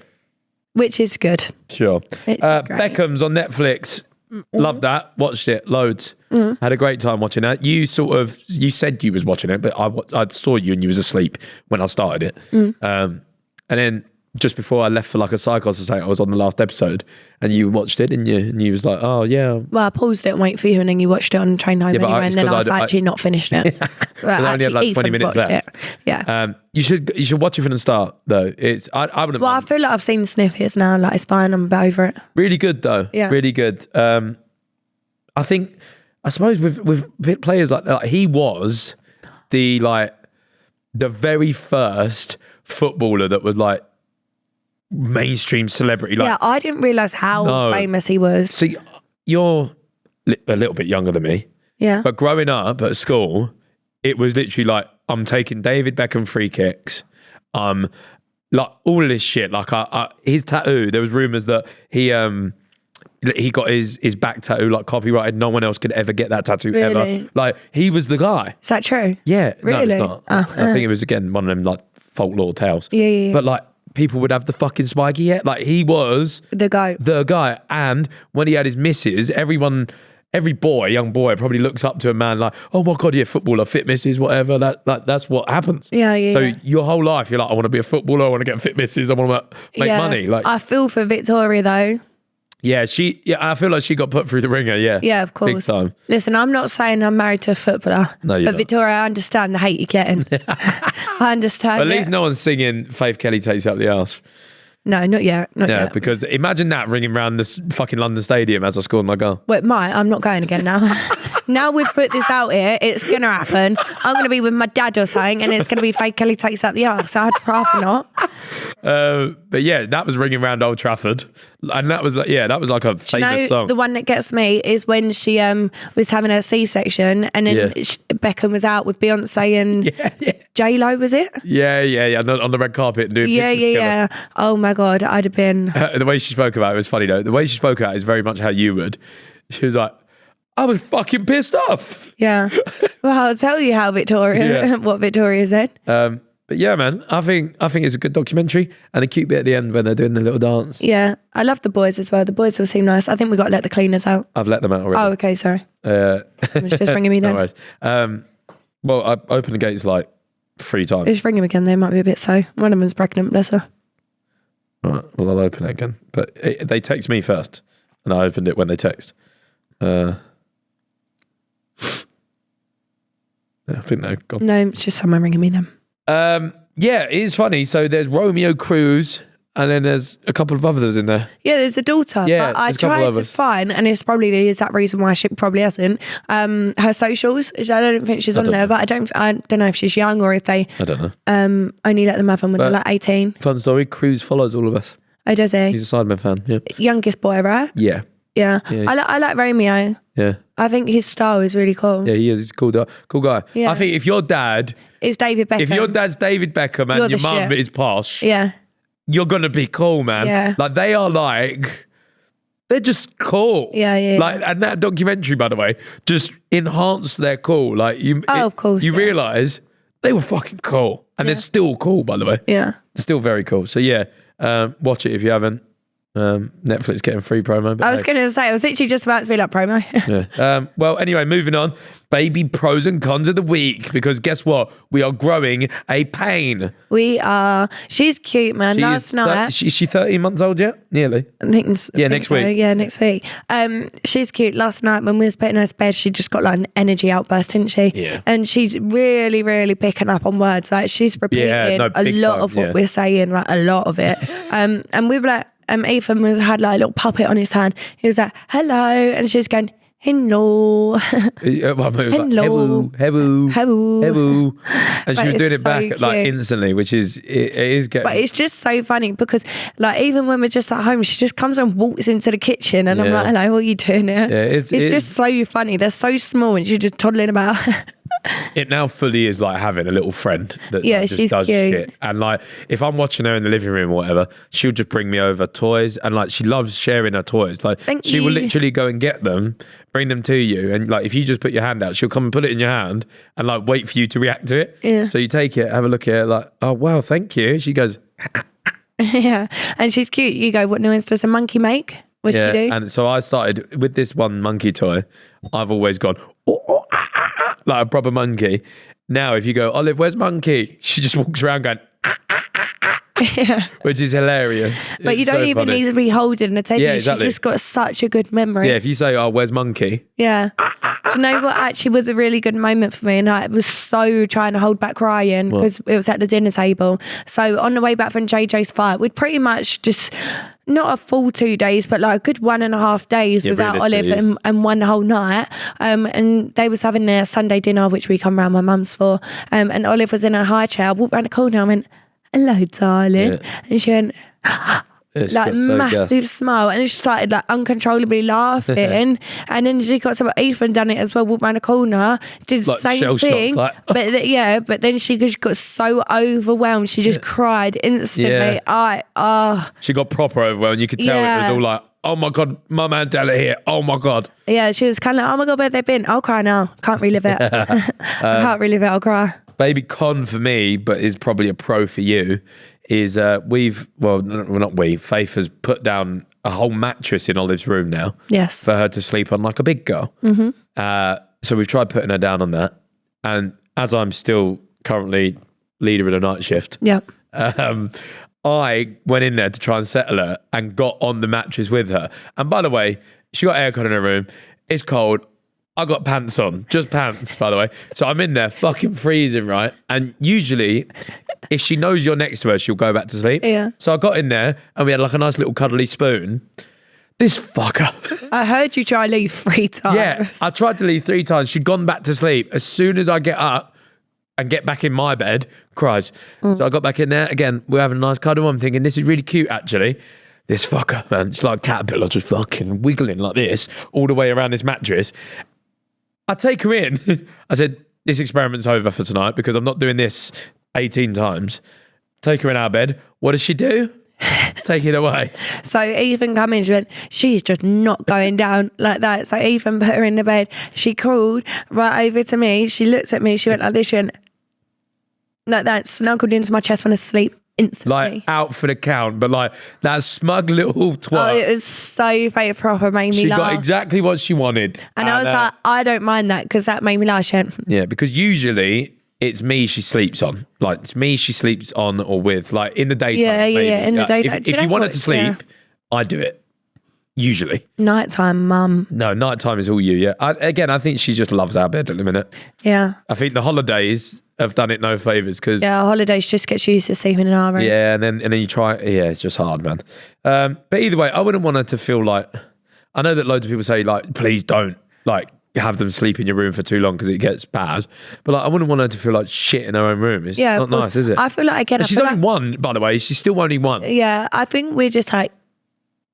Which is good. Sure. Beckham's on Netflix. Loved that. Watched it loads. Had a great time watching that. You said you was watching it, but I saw you and you was asleep when I started it. And then just before I left for like a psychos or something, I was on the last episode and you watched it and you was like, oh yeah. Well, I paused it and waited for you and then you watched it on the train home anyway, and then I've actually not finished it. Well, I only had like 20 minutes left. It. Yeah. You should watch it from the start though. I wouldn't. Well, I feel like I've seen snippets now. Like it's fine. I'm over it. Really good though. Yeah. Really good. I suppose with players like that, he was the very first footballer that was like mainstream celebrity. Like, yeah, I didn't realise how famous he was. See, you're a little bit younger than me. Yeah. But growing up at school, it was literally like, I'm taking David Beckham free kicks. Like all of this shit. Like his tattoo, there was rumours that he he got his back tattoo like copyrighted. No one else could ever get that tattoo Really? ever. Like he was the guy. Is that true? Yeah. Really? No, it's not. I think it was again one of them like folklore tales. Yeah. But like people would have the fucking spiky hair. Like he was The guy. And when he had his misses, every young boy probably looks up to a man like, oh my God, yeah, footballer, fit misses, whatever. That's what happens. Yeah. So your whole life, you're like, I want to be a footballer. I want to get fit misses. I want to make money. Like, I feel for Victoria though. yeah, I feel like she got put through the ringer. Yeah. Yeah, of course. Big time. Listen, I'm not saying I'm married to a footballer. No, you're but not. Victoria, I understand the hate you're getting. I understand. At least no one's singing Faith Kelly Takes Up the Arse. No, not yet. Not Yeah, yet. because imagine that ringing around this fucking London Stadium as I scored my goal. Wait, I'm not going again now. Now we've put this out here, it's going to happen. I'm going to be with my dad or something, and it's going to be Faith Kelly Takes Up the Arse. I'd rather not. But yeah, that was ringing around Old Trafford. And that was like a famous song. The one that gets me is when she was having her C-section, and then Beckham was out with Beyonce and J-Lo, was it? Yeah. On the red carpet doing pictures together. Yeah. Oh my God, I'd have been... The way she spoke about it was funny though. The way she spoke about it is very much how you would. She was like, I was fucking pissed off. Yeah. Well, I'll tell you how what Victoria said. But yeah, man, I think it's a good documentary and a cute bit at the end when they're doing the little dance. Yeah, I love the boys as well. The boys all seem nice. I think we got to let the cleaners out. I've let them out already. Oh, okay, sorry. It was just ringing me then. No worries. Well, I opened the gates like 3 times. Just ring them again. They might be a bit so. One of them's pregnant, bless her. Right, well, I'll open it again. But they text me first, and I opened it when they text. I think they're gone. No, it's just someone ringing me then. Yeah, it is funny. So there's Romeo Cruz, and then there's a couple of others in there. Yeah, there's a daughter. Yeah, but I there's a couple tried of to us. find, and it's probably the exact reason why she probably hasn't. Her socials, I don't think she's on there, but I don't know if she's young or if they I don't know. only let them have them when they're like 18. Fun story, Cruz follows all of us. Oh, does he? He's a Sidemen fan, yeah. Youngest boy, right? Yeah. Yeah. Yeah, I like Romeo. Yeah. I think his style is really cool. Yeah, he is. He's a cool guy. Yeah. I think if your dad's David Beckham and You're your the mum shit. is posh, Yeah. you're going to be cool, man. Yeah. Like, they're just cool. Yeah. Like, and that documentary, by the way, just enhanced their cool. Like, of course, you yeah. realise they were fucking cool. And they're still cool, by the way. Yeah. Still very cool. So, yeah, watch it if you haven't. Netflix getting free promo. But I was going to say, I was literally just about to be like promo. yeah. Well, anyway, moving on. Baby pros and cons of the week. Because guess what? We are growing a pain. We are. She's cute, man. Last night. Is she 13 months old yet? Nearly. I think next so. week. Yeah, next week. She's cute. Last night when we was putting her to bed, she just got like an energy outburst, didn't she? Yeah. And she's really, really picking up on words. Like she's repeating a lot of what we're saying, like a lot of it. And we were like, Ethan had like a little puppet on his hand. He was like, hello. And she was going, hello. Hello. And she was doing it back like instantly, which is, it is getting... But it's just so funny because like even when we're just at home, she just comes and walks into the kitchen and I'm like, hello, what are you doing here? Yeah, it's just so funny. They're so small and she's just toddling about. It now fully is like having a little friend that just she's does cute. shit. And like, if I'm watching her in the living room or whatever, she'll just bring me over toys, and like she loves sharing her toys. Like she will literally go and get them, bring them to you, and like if you just put your hand out, she'll come and put it in your hand and like wait for you to react to it. Yeah. So you take it, have a look at it, like, oh wow, thank you. She goes, yeah, and she's cute. You go, what noise does a monkey make? What's she do? And so I started with this one monkey toy. I've always gone like a proper monkey. Now, if you go, Olive, where's Monkey? She just walks around going, Yeah. Which is hilarious. But you don't even need to be holding a teddy. Yeah, exactly. She's just got such a good memory. Yeah, if you say, oh, where's Monkey? Yeah. Do you know what actually was a really good moment for me? And I was so trying to hold back crying because it was at the dinner table. So on the way back from JJ's fight, we'd pretty much just, not a full 2 days, but like a good 1.5 days without Olive and one whole night. And they was having their Sunday dinner, which we come round my mum's for. And Olive was in her high chair. I walked around the corner and I went, hello, darling. Yeah. And she went, like massive smile, and she started like uncontrollably laughing. And then she got some, Ethan done it as well, walked around the corner, did the same thing. But then she just got so overwhelmed, she just cried instantly. She got proper overwhelmed. You could tell it was all like oh my God, my man Della here. Oh my God. Yeah, she was kind of like, oh my God, where they've been? I'll cry now. Can't relive it. I can't relive it. I'll cry. Baby con for me, but is probably a pro for you, is Faith has put down a whole mattress in Olive's room now. Yes. For her to sleep on like a big girl. So we've tried putting her down on that. And as I'm still currently leader of the night shift, I went in there to try and settle her and got on the mattress with her. And by the way, she got aircon in her room. It's cold. I got pants on, just pants, by the way. So I'm in there fucking freezing, right? And usually, if she knows you're next to her, she'll go back to sleep. Yeah. So I got in there and we had like a nice little cuddly spoon. This fucker. I heard you try to leave 3 times. Yeah, I tried to leave 3 times. She'd gone back to sleep. As soon as I get up and get back in my bed, cries. So I got back in there. Again, we're having a nice cuddle. I'm thinking, this is really cute, actually. This fucker, man, it's like a caterpillar just fucking wiggling like this all the way around this mattress. I take her in. I said, this experiment's over for tonight because I'm not doing this 18 times. Take her in our bed. What does she do? Take it away. So Ethan come in, she went, she's just not going down like that. So Ethan put her in the bed. She crawled right over to me. She looked at me. She went like this. She went like that, snuggled into my chest, went asleep instantly. Like out for the count, but like that smug little twat. Oh, it was so fake proper, made me She laugh. got exactly what she wanted. And I was like, I don't mind that because that made me laugh. She went, yeah, because usually it's me she sleeps on. Like it's me she sleeps on or with. Like in the daytime. Yeah, maybe. in the daytime. If you want her to sleep, I do it. Usually. Nighttime, mum. No, nighttime is all you. Yeah. I think she just loves our bed at the minute. Yeah. I think the holidays have done it no favors because holidays just gets used to sleeping in our room. Yeah, and then you try. Yeah, it's just hard, man. But either way, I wouldn't want her to feel like. I know that loads of people say like, please don't like have them sleep in your room for too long because it gets bad. But like, I wouldn't want her to feel like shit in her own room. It's not nice, is it? I feel like again, and she's only one, by the way. She's still only one. Yeah, I think we're just like,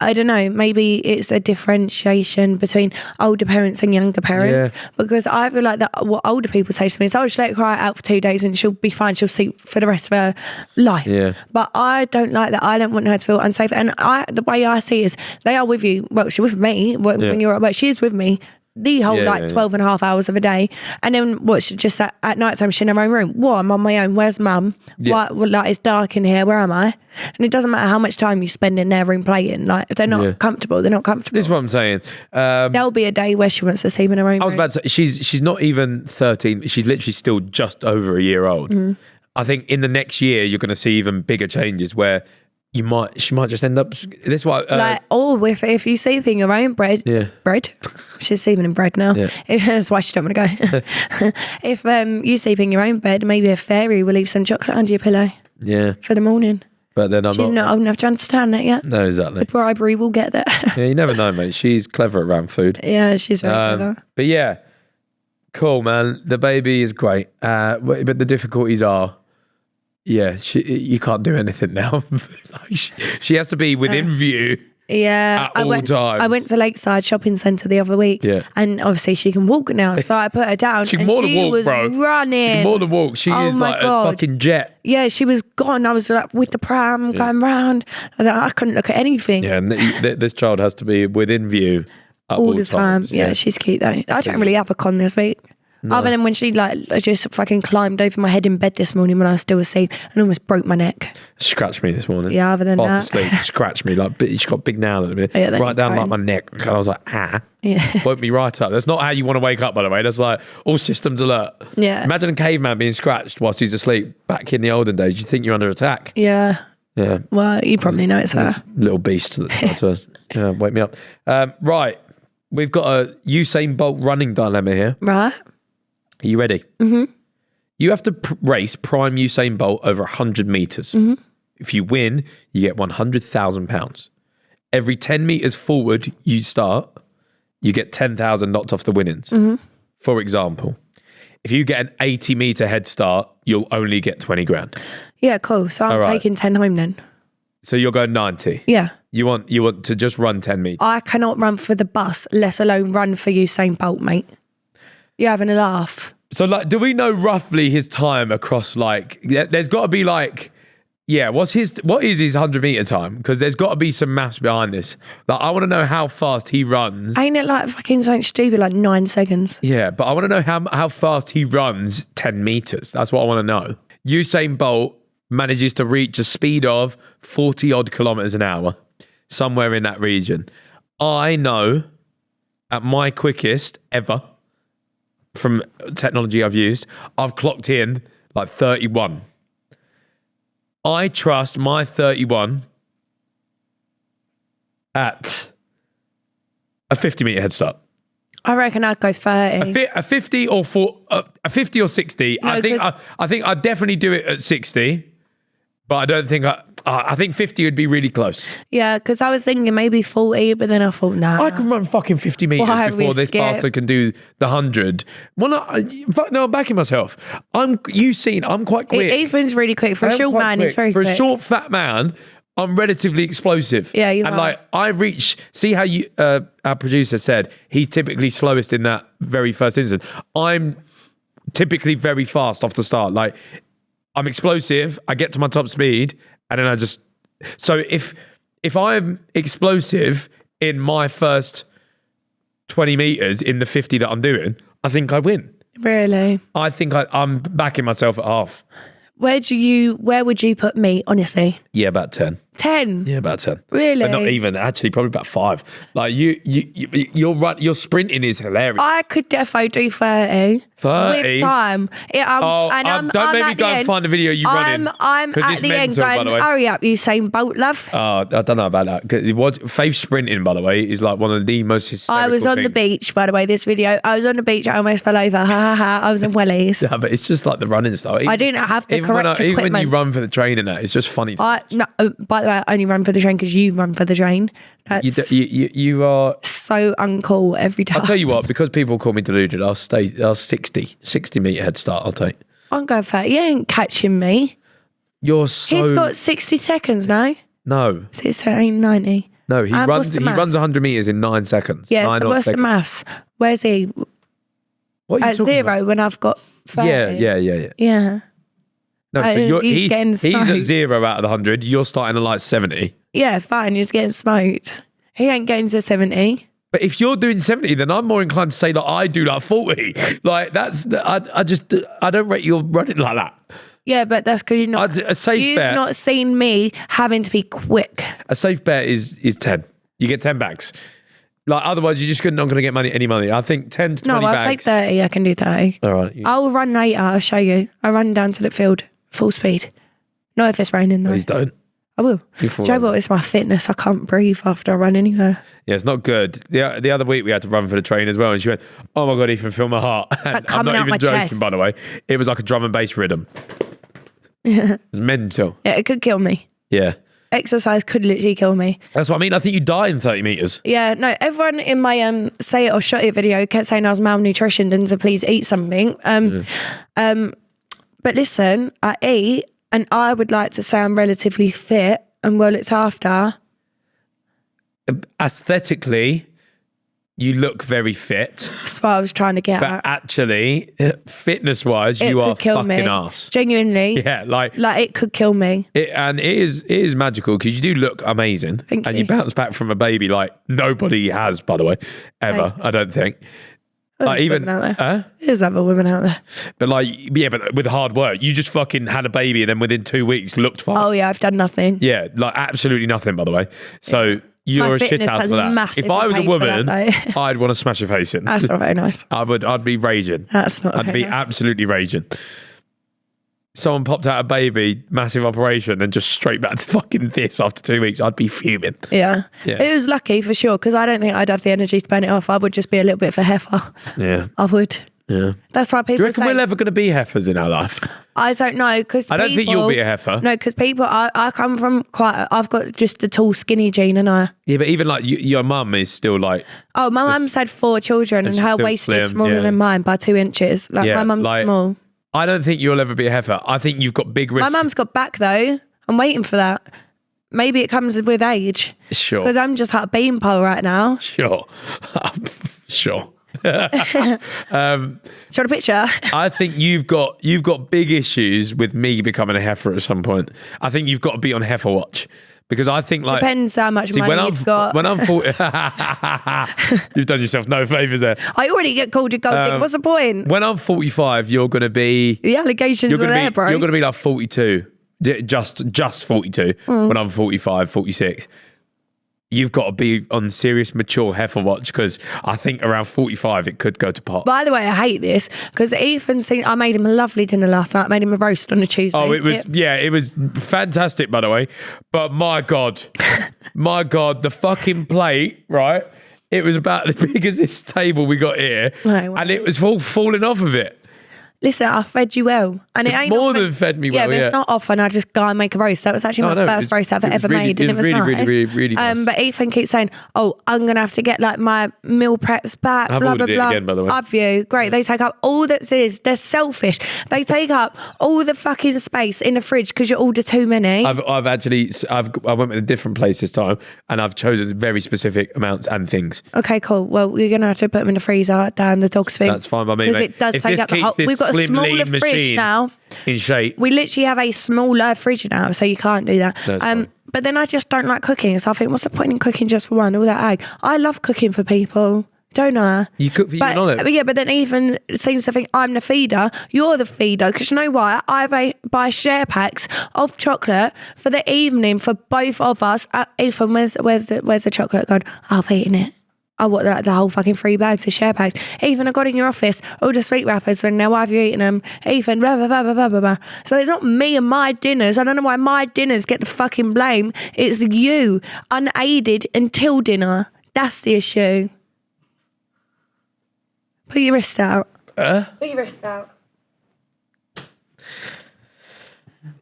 I don't know, maybe it's a differentiation between older parents and younger parents because I feel like that what older people say to me is, oh, she'll let her cry out for 2 days and she'll be fine, she'll sleep for the rest of her life. Yeah. But I don't like that. I don't want her to feel unsafe. And the way I see it is they are with you. Well, she's with me when you're at work. She is with me the whole 12 and a half hours of a day. And then just at night time she's in her own room. What, I'm on my own, where's mum? What, like it's dark in here, where am I? And it doesn't matter how much time you spend in their room playing, like if they're not comfortable, they're not comfortable. This is what I'm saying. There'll be a day where she wants to sleep in her own room. I was about to say, she's not even 13, she's literally still just over a year old. I think in the next year you're going to see even bigger changes where she might just end up this way. If you sleep in your own bread, she's sleeping in bread now. That's why she don't want to go. If you sleep in your own bed, maybe a fairy will leave some chocolate under your pillow. Yeah, for the morning. But then she's not old enough to understand that yet. No, exactly. The bribery will get there. Yeah, you never know, mate. She's clever around food. Yeah, she's very clever. But yeah, cool, man. The baby is great. But the difficulties are. Yeah, you can't do anything now. She has to be within view. Yeah, at all times. I went to Lakeside Shopping Centre the other week, and obviously she can walk now. So I put her down. She can more than walk, bro. Running. She can more than walk. She is like a fucking jet. Yeah, she was gone. I was like with the pram going round. I couldn't look at anything. Yeah, and this child has to be within view at all the time. Yeah, she's cute though. I don't really have a con this week. No. Other than when she just fucking climbed over my head in bed this morning when I was still asleep and almost broke my neck. Scratched me this morning. Yeah, other than that. Asleep, scratched me. She's got a big nail at the minute. Right down like my neck. And I was like, Yeah. Woke me right up. That's not how you want to wake up, by the way. That's like all systems alert. Yeah. Imagine a caveman being scratched whilst he's asleep back in the olden days. You think you're under attack. Yeah. Yeah. Well, you probably know it's her. Little beast that tried to wake me up. Right. We've got a Usain Bolt running dilemma here. Right. Are you ready? Mm-hmm. You have to race prime Usain Bolt over 100 meters. Mm-hmm. If you win, you get £100,000. Every 10 meters forward you start, you get 10,000 knocked off the winnings. Mm-hmm. For example, if you get an 80 meter head start, you'll only get 20 grand. Yeah, cool. So I'm taking 10 home then. So you're going 90. Yeah. You want to just run 10 meters. I cannot run for the bus, let alone run for Usain Bolt, mate. You're having a laugh. So, do we know roughly his time across, there's got to be, Yeah, what is his 100-meter time? Because there's got to be some maths behind this. Like, I want to know how fast he runs. Ain't it like fucking something stupid, like 9 seconds? Yeah, but I want to know how fast he runs 10 meters. That's what I want to know. Usain Bolt manages to reach a speed of 40 odd kilometers an hour, somewhere in that region. I know at my quickest ever from technology I've used, I've clocked in like 31. I trust my 31 at a 50-meter head start. I reckon I'd go 30. A 50 or 50 or 60. No, I think I'd definitely do it at 60, but I don't think I think 50 would be really close. Yeah, because I was thinking maybe 40, but then I thought, nah. I can run fucking 50 meters before this bastard can do the 100. Well, no, I'm backing myself. I'm quite quick. Ethan's really quick. For a short man, he's very quick. For a short, fat man, I'm relatively explosive. Yeah, you are. And like, I reach, see how our producer said, he's typically slowest in that very first instance. I'm typically very fast off the start. Like, I'm explosive, I get to my top speed, and then I just... So if I'm explosive in my first 20 meters in the 50 that I'm doing, I think I win. Really? I think I'm backing myself at half. Where would you put me, honestly? Yeah, about 10. 10? Yeah, about 10. Really? But not even, actually, probably about 5. Like, your sprinting is hilarious. I could defo do 30. 30? With time. Don't make me go and find a video you running. I'm at the end going, hurry up, Usain Bolt, love. I don't know about that. Faith sprinting, by the way, is like one of the most hysterical I was on the beach, by the way, this video. I was on the beach, I almost fell over. Ha ha ha. I was in wellies. Yeah, but it's just like the running style. I didn't have the correct equipment. Even when you run for the train and that, it's just funny. By the way, I only run for the train because you run for the train. That's you are so uncool every time. I'll tell you what, because people call me deluded, I'll 60 metre head start, I'll take. I'm going 30. You ain't catching me. He's got 60 seconds now. No. It's 90. No, he runs 100 metres in 9 seconds. Yeah, so what's the maths? Where's he? What are you at 0 about? When I've got 30. Yeah. No, so he's he's at 0 out of the 100. You're starting at like 70. Yeah, fine. He's getting smoked. He ain't getting to 70. But if you're doing 70, then I'm more inclined to say that I do like 40. Like I don't rate you running like that. Yeah, but that's because you've not seen me having to be quick. A safe bet is 10. You get 10 bags. Like, otherwise, you're just not going to get any money. I think 10 to 20 bags. No, I'll take 30. I can do 30. All right. I'll run later. I'll show you. I run down to the field, full speed. Not if it's raining, though. Please don't. I will. Do you know what? It's my fitness. I can't breathe after I run anywhere. Yeah, it's not good. The other week, we had to run for the train as well. And she went, oh my God, Ethan, feel my heart. And I'm not even joking, chest. By the way. It was like a drum and bass rhythm. Yeah. It was mental. Yeah, it could kill me. Yeah. Exercise could literally kill me. That's what I mean. I think you die in 30 metres. Yeah, no, everyone in my say it or shut it video kept saying I was malnutritioned and to please eat something. But listen, I eat and I would like to say I'm relatively fit and well looked after. Aesthetically, you look very fit. That's what I was trying to get at. But actually, fitness-wise, you are fucking arse. Genuinely. Yeah, like it could kill me. It is magical because you do look amazing. Thank you. You bounce back from a baby like nobody has, by the way, ever. I don't think. There's even out there. There's other women out there. But but with hard work, you just fucking had a baby and then within 2 weeks looked fine. Oh yeah, I've done nothing. Yeah, like absolutely nothing, by the way. So you're a shit out for that. If I was a woman, I'd want to smash your face in. That's not very nice. I'd be raging. That's not. I'd be absolutely raging. Someone popped out a baby, massive operation, and just straight back to fucking this after 2 weeks. I'd be fuming. Yeah. It was lucky for sure because I don't think I'd have the energy to burn it off. I would just be a little bit of a heifer. Yeah. I would. Yeah. That's why people Do you reckon we're ever going to be heifers in our life? I don't know because I don't think you'll be a heifer. No, because I come from I've got just the tall, skinny gene, and I. Yeah, but even like your mum is still like. Oh, my mum's had 4 children, and her waist is smaller than mine by 2 inches. Like my mum's small. I don't think you'll ever be a heifer. I think you've got big risks. My mum's got back though. I'm waiting for that. Maybe it comes with age. Sure. Because I'm just like a beanpole right now. Sure. Sure. Do you want a picture? I think you've got big issues with me becoming a heifer at some point. I think you've got to be on heifer watch. Because I think like... Depends how much money you've got. When I'm 40... You've done yourself no favours there. I already get called a gold digger. What's the point? When I'm 45, you're going to be... The allegations are there, bro. You're going to be like 42. Just 42. When I'm 45, 46. You've got to be on serious, mature heifer watch because I think around 45 it could go to pot. By the way, I hate this because I made him a lovely dinner last night. I made him a roast on a Tuesday. Oh, it was fantastic, by the way. But my God, the fucking plate, right? It was about as big as this table we got here, and it was all falling off of it. Listen, I fed you well. And it ain't more than fed me well. Yeah, but it's not often I just go and make a roast. That was actually my first roast I've ever made. And it was nice. Really nice. But Ethan keeps saying, oh, I'm going to have to get like my meal preps back, I've blah, blah, ordered blah. it again, by the way. Have you? Great. They take up all that is. They're selfish. They take up all the fucking space in the fridge because you order too many. I went with a different place this time and I've chosen very specific amounts and things. Okay, cool. Well, you're going to have to put them in the freezer down the dog's thing. That's fine by me, because it does take up the whole... We've got a smaller fridge now. In shape. We literally have a smaller fridge now, so you can't do that. But then I just don't like cooking, so I think, what's the point in cooking just for one? All that egg. I love cooking for people, don't I? You cook for you and Olive. Yeah, but then Ethan seems to think I'm the feeder. You're the feeder, because you know why? I buy share packs of chocolate for the evening for both of us. Ethan, where's the chocolate gone? I've eaten it. I want the whole fucking 3 bags of share packs. Ethan, I got in your office all the sweet wrappers and now why have you eaten them? Ethan, blah, blah, blah, blah, blah, blah. So it's not me and my dinners. I don't know why my dinners get the fucking blame. It's you, unaided until dinner. That's the issue. Put your wrist out. Put your wrist out.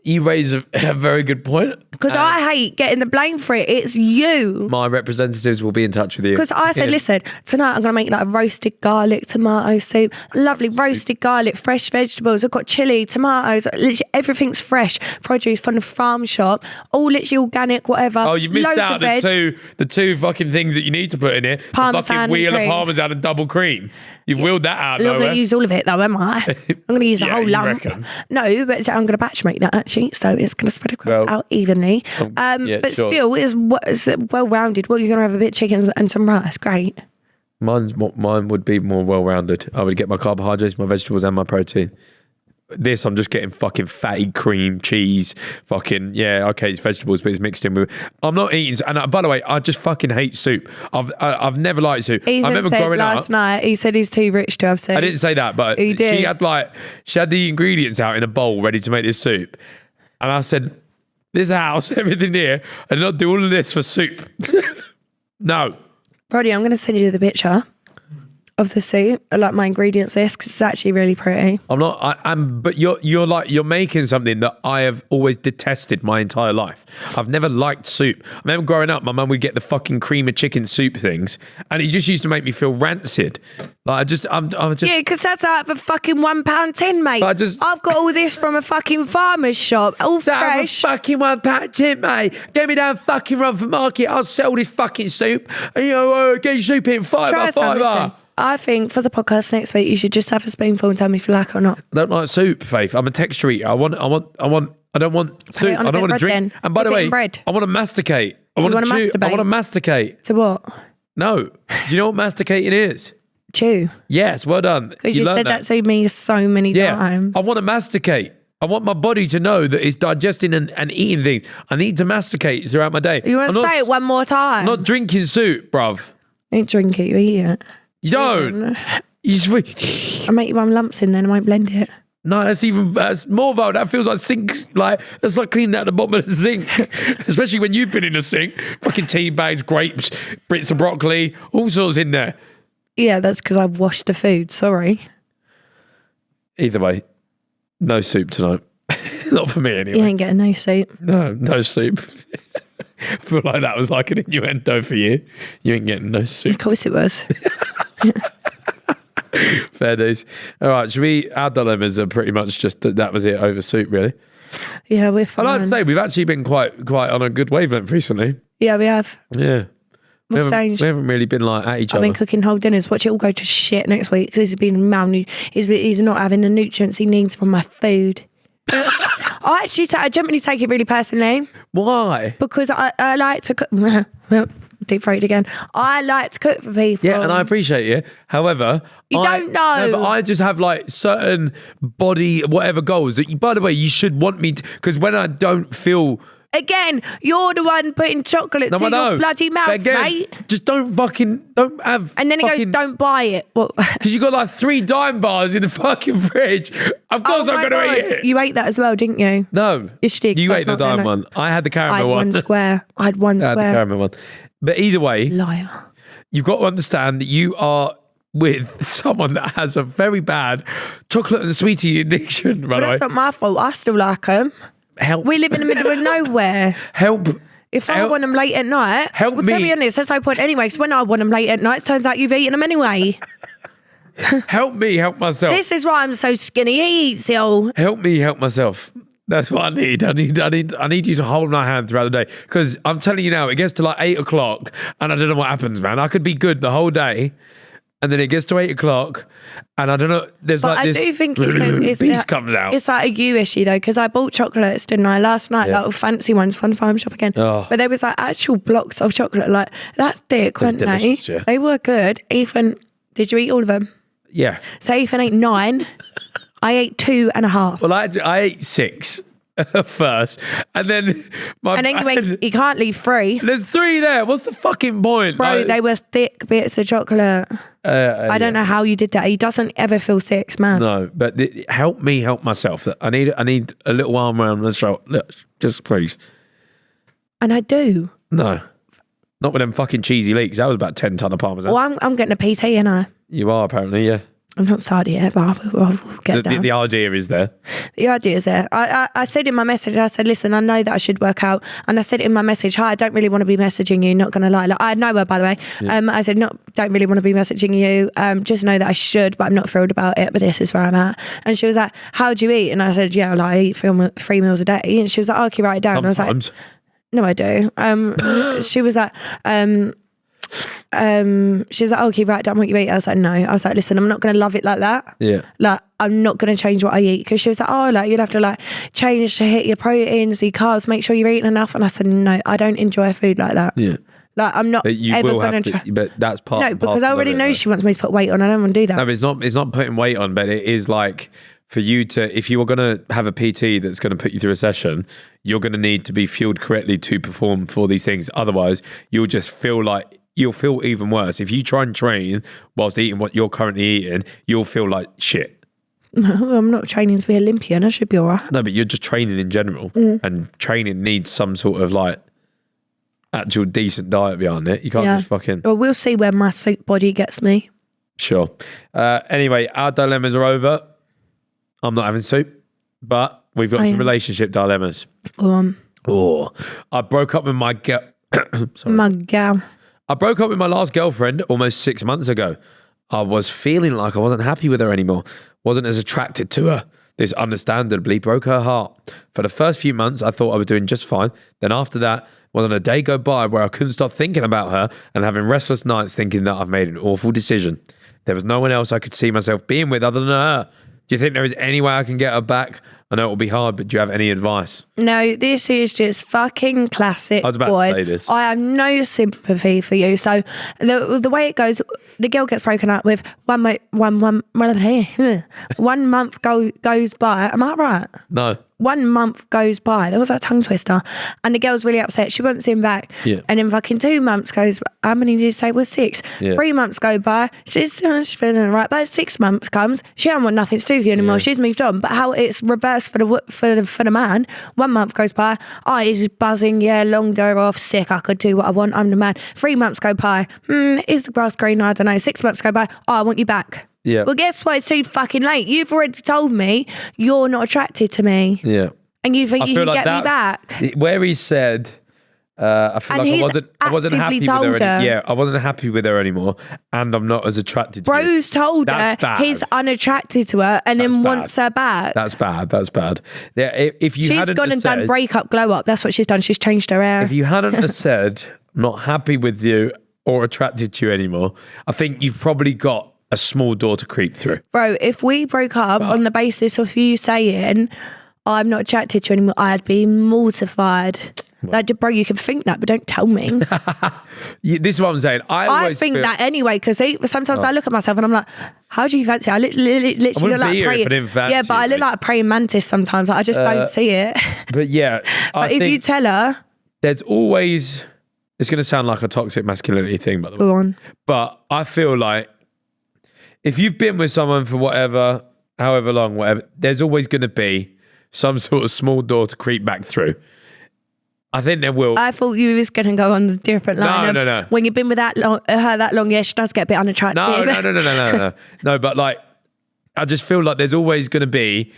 You raise a very good point. Because I hate getting the blame for it. It's you. My representatives will be in touch with you. Because I said, listen, tonight I'm going to make like a roasted garlic tomato soup. Lovely roasted garlic, fresh vegetables. I've got chili, tomatoes. Literally everything's fresh. Produce from the farm shop. All literally organic, whatever. Oh, you've missed out the two fucking things that you need to put in it. Parmesan the fucking wheel of Parmesan and double cream. You've wheeled that out. I'm not going to use all of it though, am I? I'm going to use the whole lump. Reckon. No, but I'm going to batch make that actually. So it's going to spread across out evenly. But still, it's well-rounded. Well, you're going to have a bit of chicken and some rice. Great. Mine would be more well-rounded. I would get my carbohydrates, my vegetables and my protein. This, I'm just getting fucking fatty cream, cheese, fucking, it's vegetables, but it's mixed in with... I'm not eating... And by the way, I just fucking hate soup. I've never liked soup. Ethan I remember said growing last night, he said he's too rich to have soup. I didn't say that, but he did. She had the ingredients out in a bowl ready to make this soup. And I said, this house, everything here, and not do all of this for soup. No. Brody, I'm going to send you the picture of the soup, like my ingredients list, because it's actually really pretty. I'm not. But you're making something that I have always detested my entire life. I've never liked soup. I remember growing up, my mum would get the fucking cream of chicken soup things, and it just used to make me feel rancid. Like I'm just. Yeah, because that's out of a fucking £1 tin, mate. I've got all this from a fucking farmer's shop, all fresh. A fucking £1 tin, mate. Get me down fucking Rumford Market. I'll sell this fucking soup, and get your soup in £5. I think for the podcast next week, you should just have a spoonful and tell me if you like it or not. I don't like soup, Faith. I'm a texture eater. I don't want soup. I don't want to drink. And by the way, I want to masticate. I want to chew. I want to masticate. To what? No. Do you know what masticating is? Chew. Yes, well done. Because you said that to me so many times. I want to masticate. I want my body to know that it's digesting and eating things. I need to masticate throughout my day. You want to say it one more time? I'm not drinking soup, bruv. You don't drink it, you eat it. You don't. You just... I'll make you one lumps in then, I won't blend it. No, that's more though. That feels like sink. That's like cleaning out the bottom of the sink. Especially when you've been in a sink. Fucking tea bags, grapes, bits of broccoli, all sorts in there. Yeah, that's because I washed the food. Sorry. Either way, no soup tonight. Not for me anyway. You ain't getting no soup. No soup. I feel like that was like an innuendo for you. You ain't getting no soup. Of course it was. Fair days. All right, our dilemmas are pretty much just that was it over soup, really. Yeah, we're fine. I'd like to say we've actually been quite on a good wavelength recently. Yeah, we have. Yeah. What's changed? We haven't really been like at each I've other. been cooking whole dinners. Watch it all go to shit next week because he's been he's not having the nutrients he needs from my food. I generally take it really personally. Why? Because I like to cook. Deep throat again. I like to cook for people. Yeah, and I appreciate it. However, you don't know. No, but I just have like certain body, whatever goals that, by the way, you should want me to, because when I don't feel. Again, you're the one putting chocolate to your bloody mouth, mate. Just don't have. And then he goes, don't buy it. Because you got like 3 dime bars in the fucking fridge. Of course I'm going to eat it. You ate that as well, didn't you? No. You ate the dime one. I had the caramel one. I had one square. I had the caramel one. But either way, liar. You've got to understand that you are with someone that has a very bad chocolate and sweetie addiction, right? But that's not my fault. I still like them. We live in the middle of nowhere. If I want them late at night, to be honest, there's no point anyway, because when I want them late at night, it turns out you've eaten them anyway. Help me help myself. This is why I'm so skinny. He eats it all. Help me help myself. That's what I need. I need you to hold my hand throughout the day, because I'm telling you now, it gets to like 8 o'clock and I don't know what happens, man. I could be good the whole day, and then it gets to 8 o'clock and I don't know. There's but like this. I do think it's beast comes out. It's like a you issue though, because I bought chocolates, didn't I, last night? Like fancy ones, Fun Farm shop again. But there was like actual blocks of chocolate, like that thick, weren't they? Yeah. They were good. Ethan, did you eat all of them? Yeah. So Ethan ate 9. I ate 2.5. Well, I ate 6 first, and then you can't leave 3. There's 3 there. What's the fucking point, bro? They were thick bits of chocolate. I don't know how you did that. He doesn't ever feel sick, man. No, but help me help myself. I need a little arm around the shoulder. Look, just please. And I do. No, not with them fucking cheesy leeks. That was about 10 ton of parmesan. Well, I'm getting a PT, ain't I? You are apparently, yeah. I'm not started yet, but I'll get down. The idea is there. The idea is there. I said in my message, I said, listen, I know that I should work out. And I said in my message, hi, I don't really want to be messaging you, not going to lie. Like, I know her, by the way. Yeah. I said, don't really want to be messaging you. Just know that I should, but I'm not thrilled about it. But this is where I'm at. And she was like, how do you eat? And I said, yeah, like, I eat 3 meals a day. And she was like, oh, can you write it down? Sometimes. And I was like, no, I do. She was like, she was like, oh, can you write down what you eat? I was like, no. I was like, listen, I'm not going to love it like that. Yeah. Like, I'm not going to change what I eat. Because she was like, oh, like, you'll have to like change to hit your proteins, your carbs, make sure you're eating enough. And I said, no, I don't enjoy food like that. Yeah. Like, I'm not ever going to try. But that's part. No, because I already know she wants me to put weight on. I don't want to do that. No, but it's not putting weight on, but it is like, for you to, if you were going to have a PT that's going to put you through a session, you're going to need to be fueled correctly to perform for these things. Otherwise, you'll just feel like, you'll feel even worse. If you try and train whilst eating what you're currently eating, you'll feel like shit. No, I'm not training to be Olympian. I should be all right. No, but you're just training in general. And training needs some sort of like actual decent diet behind it. You can't just fucking... Well, we'll see where my soup body gets me. Sure. Anyway, our dilemmas are over. I'm not having soup, but we've got some relationship dilemmas. Go on. Oh, I broke up with my girl. My gal. I broke up with my last girlfriend almost 6 months ago. I was feeling like I wasn't happy with her anymore. Wasn't as attracted to her. This understandably broke her heart. For the first few months, I thought I was doing just fine. Then after that, wasn't a day go by where I couldn't stop thinking about her and having restless nights thinking that I've made an awful decision. There was no one else I could see myself being with other than her. Do you think there is any way I can get her back? I know it will be hard, but do you have any advice? No, this is just fucking classic, I was about boys. to say this. I have no sympathy for you. So the way it goes, the girl gets broken up with 1 month goes by. Am I right? No. 1 month goes by. There was that tongue twister. And the girl's really upset. She wants him back. Yeah. And then fucking 2 months goes, how many did you say was 6? Yeah. 3 months go by. She's feeling all right. But 6 months comes. She don't want nothing to do with you anymore. Yeah. She's moved on. But how it's reversed for the man. 1 month goes by. Oh, he's buzzing. Yeah, long day off. Sick. I could do what I want. I'm the man. 3 months go by. Is the grass green? I don't know. 6 months go by. Oh, I want you back. Yeah. Well, guess what? It's too fucking late. You've already told me you're not attracted to me. Yeah. And you think you can get me back? Where he said, I feel like I wasn't happy with her. Yeah, I wasn't happy with her anymore, and I'm not as attracted to her. Bro's told her he's unattracted to her, and then wants her back. That's bad. That's bad. Yeah, if you she's gone and done break up, glow up. That's what she's done. She's changed her hair. If you hadn't have said, I'm not happy with you, or attracted to you anymore, I think you've probably got a small door to creep through. Bro, if we broke up on the basis of you saying, I'm not attracted to you anymore, I'd be mortified. Like, bro, you can think that, but don't tell me. This is what I'm saying. I think that anyway, because sometimes I look at myself and I'm like, how do you fancy? I literally look like but I look like a praying mantis sometimes. Like, I just don't see it. But yeah, but if you tell her, there's always. It's going to sound like a toxic masculinity thing, by the way. Go on. But I feel like if you've been with someone for however long, there's always going to be some sort of small door to creep back through. I think there will. I thought you was going to go on the different line. No. When you've been with her that long, yeah, she does get a bit unattractive. No. No, but like, I just feel like there's always going to be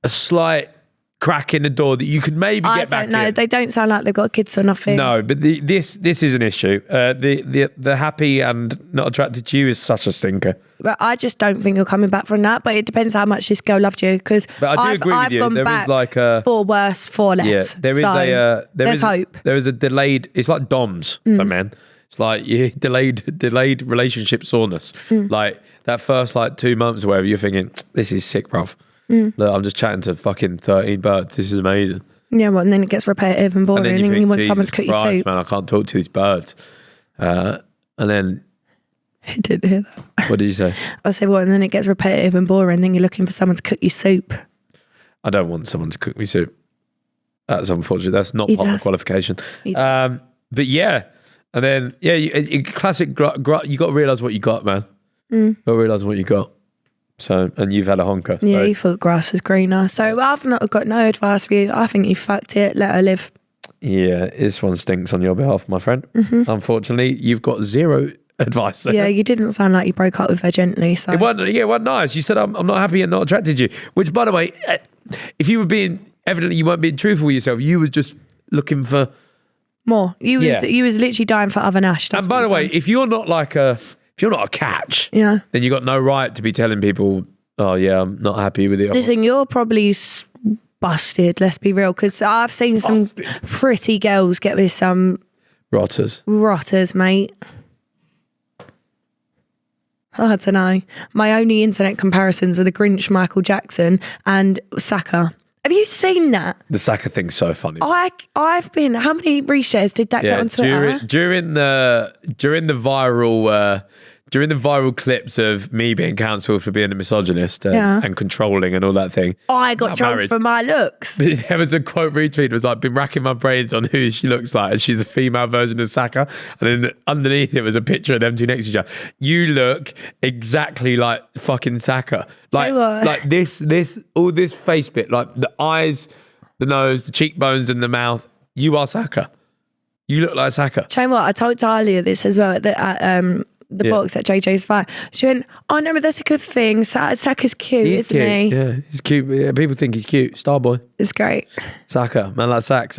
a slight crack in the door that you could maybe get back in. I don't know. They don't sound like they've got kids or nothing. No, but this is an issue. The happy and not attracted to you is such a stinker. But I just don't think you're coming back from that. But it depends how much this girl loved you. Because I've gone back for worse, for less. Yeah, there's hope. There is a delayed. It's like DOMS, man. It's like delayed relationship soreness. Like that first 2 months or whatever, you're thinking, this is sick, bruv. Look, I'm just chatting to fucking 13 birds. This is amazing. Yeah, well, and then it gets repetitive and boring, and you want someone to cook your soup. Man, I can't talk to these birds. And then I didn't hear that. What did you say? I said, well, and then it gets repetitive and boring, then you're looking for someone to cook your soup. I don't want someone to cook me soup. That's unfortunate. That's not part of the qualification. But yeah, and then classic. You got to realise what you got, man. You got to realise what you got. So, and you've had a honker. Yeah, you thought grass was greener. So I've not got no advice for you. I think you fucked it. Let her live. Yeah, this one stinks on your behalf, my friend. Unfortunately, you've got zero advice there. Yeah, you didn't sound like you broke up with her gently. So it wasn't nice. You said, I'm not happy and not attracted to you. Which, by the way, if you were evidently you weren't being truthful with yourself, you was just looking for more. You was literally dying for other Nash. And by the way, if you're not a catch, then you got no right to be telling people, oh yeah, I'm not happy with it. Listen, you're probably busted, let's be real, because I've seen some pretty girls get with some rotters, mate. I don't know. My only internet comparisons are the Grinch, Michael Jackson and Saka. Have you seen that? The Saka thing's so funny. I've been. How many reshares did that get on Twitter? During the viral clips of me being cancelled for being a misogynist and controlling and all that thing. I got trolled for my looks. There was a quote retweet. It was like, been racking my brains on who she looks like, and she's a female version of Saka. And then underneath it was a picture of them two next to each other. You look exactly like fucking Saka. Like this all this face bit, like the eyes, the nose, the cheekbones, and the mouth. You are Saka. You look like Saka. Tell you what, I told Talia this as well at the box at JJ's fight. She went, oh no, but that's a good thing. Saka's cute, isn't he? Yeah, he's cute. Yeah, people think he's cute. Star boy. It's great. Saka, man like Sax.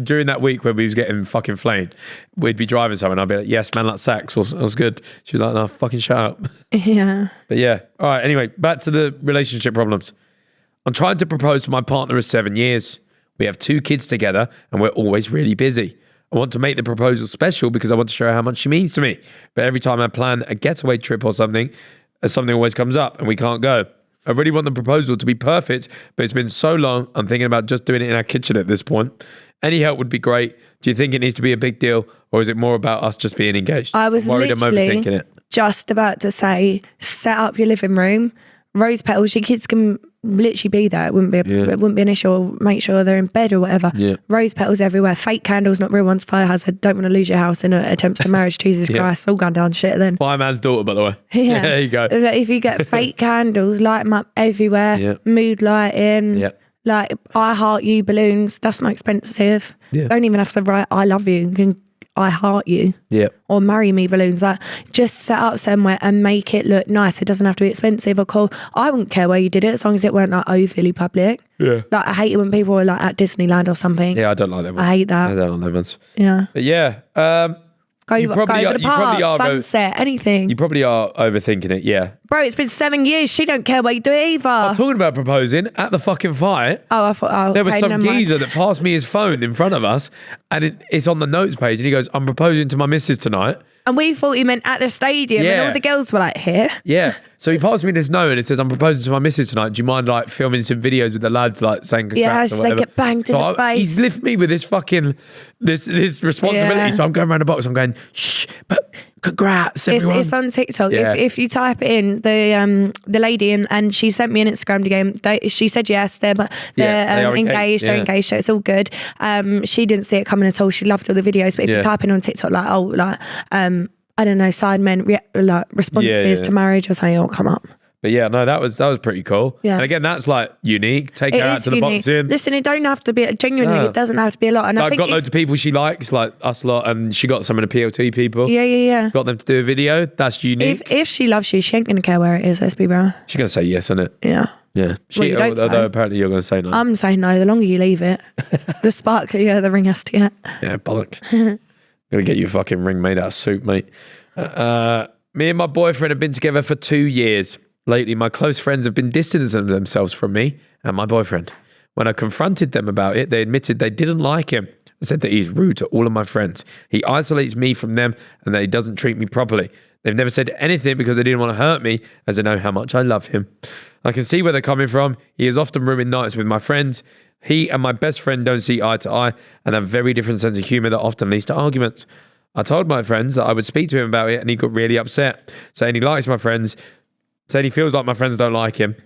During that week when we was getting fucking flamed, we'd be driving somewhere and I'd be like, yes, man like Sax was good. She was like, no, fucking shut up. Yeah. But yeah. All right, anyway, back to the relationship problems. I'm trying to propose to my partner of 7 years. We have 2 kids together and we're always really busy. I want to make the proposal special because I want to show her how much she means to me. But every time I plan a getaway trip or something always comes up and we can't go. I really want the proposal to be perfect, but it's been so long, I'm thinking about just doing it in our kitchen at this point. Any help would be great. Do you think it needs to be a big deal, or is it more about us just being engaged? I was worried I'm overthinking it. Just about to say, set up your living room, rose petals, your kids can literally be there. It wouldn't be an issue. Or make sure they're in bed or whatever. Yeah. Rose petals everywhere, fake candles, not real ones. Fire hazard. Don't want to lose your house in an attempt to marriage. Jesus Christ, all gone down shit then. Fireman's daughter, by the way. Yeah, there you go. If you get fake candles, light them up everywhere. Mood lighting. Like I heart you balloons. That's not expensive. Don't even have to write I love you. You can I heart you. Or marry me balloons. Like, just set up somewhere and make it look nice. It doesn't have to be expensive or cool. I wouldn't care where you did it as long as it weren't like overly public. Like I hate it when people are like at Disneyland or something. Yeah, I don't like that one. I hate that. I don't like that ones. Yeah. But yeah. Go over the park, sunset, anything. You probably are overthinking it, yeah. Bro, it's been 7 years. She don't care what you do either. I'm talking about proposing at the fucking fight. Oh, I thought, there was some geezer that passed me his phone in front of us, and it's on the notes page, and he goes, I'm proposing to my missus tonight. And we thought he meant at the stadium, and all the girls were like, here. Yeah. So he passed me this note, and it says, I'm proposing to my missus tonight. Do you mind like filming some videos with the lads, like saying congrats or whatever? They get banged in the face. He's lifted me with this fucking, this responsibility. Yeah. So I'm going around the box, I'm going, shh, but congrats, everyone. It's on TikTok. Yeah. If you type it in, the lady, and she sent me an Instagram DM. She said yes, they're engaged. They're engaged, so it's all good. She didn't see it coming at all. She loved all the videos. But if you type in on TikTok, I don't know, side men responses to marriage or something, it'll come up. But yeah, no, that was pretty cool. Yeah. And again, that's like unique. Take her out to the boxing. Listen, it don't have to be, genuinely, it doesn't have to be a lot. And I think got loads of people she likes, like us a lot, and she got some of the PLT people. Yeah. Got them to do a video. That's unique. If she loves you, she ain't going to care where it is, let's be real. She's going to say yes, isn't it? Yeah. Yeah. Although apparently you're going to say no. I'm saying no. The longer you leave it, the sparklier the ring has to get. Yeah, bollocks. Going to get you a fucking ring made out of soup, mate. Me and my boyfriend have been together for 2 years. Lately, my close friends have been distancing themselves from me and my boyfriend. When I confronted them about it, they admitted they didn't like him. I said that he's rude to all of my friends. He isolates me from them and that he doesn't treat me properly. They've never said anything because they didn't want to hurt me, as they know how much I love him. I can see where they're coming from. He is often ruining nights with my friends. He and my best friend don't see eye to eye and have a very different sense of humour that often leads to arguments. I told my friends that I would speak to him about it, and he got really upset, saying he likes my friends, saying he feels like my friends don't like him.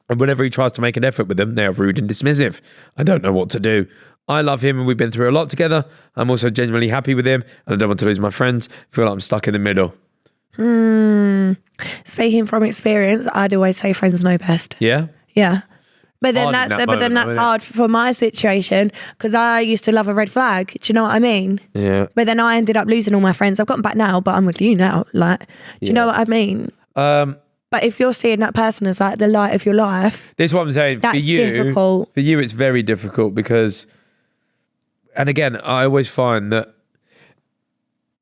And whenever he tries to make an effort with them, they are rude and dismissive. I don't know what to do. I love him and we've been through a lot together. I'm also genuinely happy with him and I don't want to lose my friends. I feel like I'm stuck in the middle. Speaking from experience, I'd always say friends know best. Yeah? Yeah. But then that's hard for my situation because I used to love a red flag. Do you know what I mean? Yeah. But then I ended up losing all my friends. I've gotten back now, but I'm with you now. Like, do you know what I mean? But if you're seeing that person as like the light of your life, this is what I'm saying. That's difficult. For you, it's very difficult because, and again, I always find that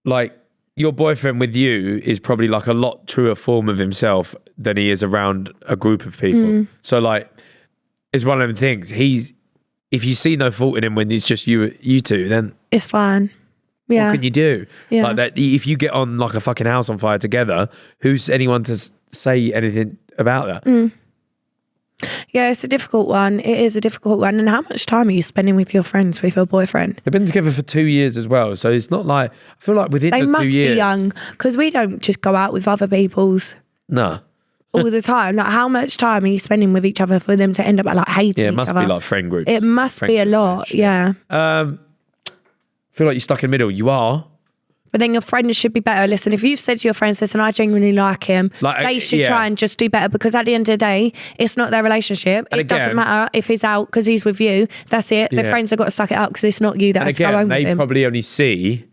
like your boyfriend with you is probably like a lot truer form of himself than he is around a group of people. So like, it's one of them things. If you see no fault in him when it's just you two, then it's fine. Yeah. What can you do? Yeah. Like that, if you get on like a fucking house on fire together, who's anyone to say anything about that? Yeah, it's a difficult one. It is a difficult one. And how much time are you spending with your friends, with your boyfriend? They've been together for 2 years as well. So it's not like, I feel like within the 2 years. They must be young because we don't just go out with other people's. No. All the time. Like, how much time are you spending with each other for them to end up like hating each other? Yeah, it must be like friend groups. It must be a lot, yeah. I feel like you're stuck in the middle. You are. But then your friends should be better. Listen, if you've said to your friends, listen, I genuinely like him, they should try and just do better because at the end of the day, it's not their relationship. And it doesn't matter if he's out because he's with you. That's it. Their friends have got to suck it up because it's not you that has to go home with him. They probably only see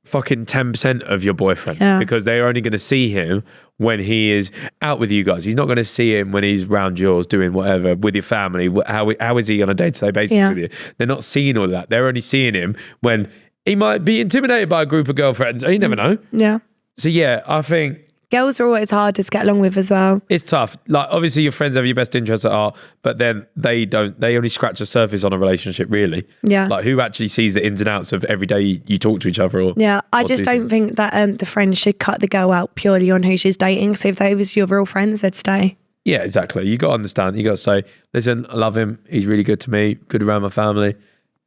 fucking 10% of your boyfriend because they're only going to see him when he is out with you guys. He's not going to see him when he's round yours doing whatever with your family. How is he on a day-to-day basis with you? They're not seeing all of that. They're only seeing him when he might be intimidated by a group of girlfriends. You never know. Yeah. So yeah, I think girls are always hard to get along with as well. It's tough. Like obviously your friends have your best interests at heart, but then they only scratch the surface on a relationship really. Yeah. Like who actually sees the ins and outs of every day you talk to each other or I just don't think that the friends should cut the girl out purely on who she's dating. So if they was your real friends, they'd stay. Yeah, exactly. You got to understand. You got to say, listen, I love him. He's really good to me, good around my family.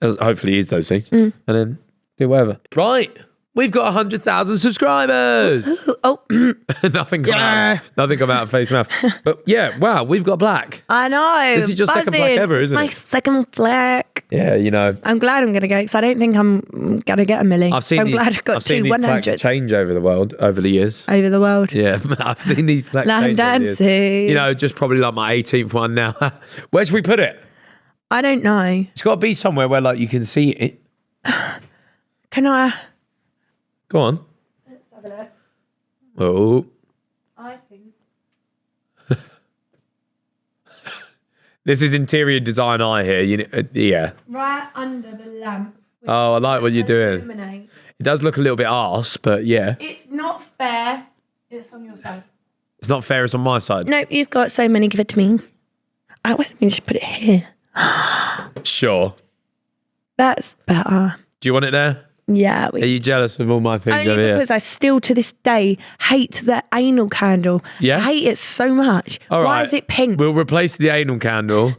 Hopefully he is those things. And then do whatever. Right. We've got 100,000 subscribers. Nothing come out of face mouth. But yeah, wow, we've got black. I know. This is your second black ever, isn't it? My second black. Yeah, you know. I'm glad I'm going to go because I don't think I'm going to get a milli. I'm glad I got two 100s. Change over the world over the years. Over the world. Yeah, I've seen these black Land and sea. You know, just probably like my 18th one now. Where should we put it? I don't know. It's got to be somewhere where like you can see it. Can I? Go on. Let's have a look. Oh. I think. This is interior design eye here. Yeah. Right under the lamp. Oh, I like what you're doing. It does look a little bit arse, but yeah. It's not fair. It's on your side. It's not fair, it's on my side. Nope, you've got so many. Give it to me. Why don't we just put it here? Sure. That's better. Do you want it there? Yeah. Are you jealous of all my things Only over here? because I still to this day hate the anal candle. Yeah? I hate it so much. All Why right. is it pink? We'll replace the anal candle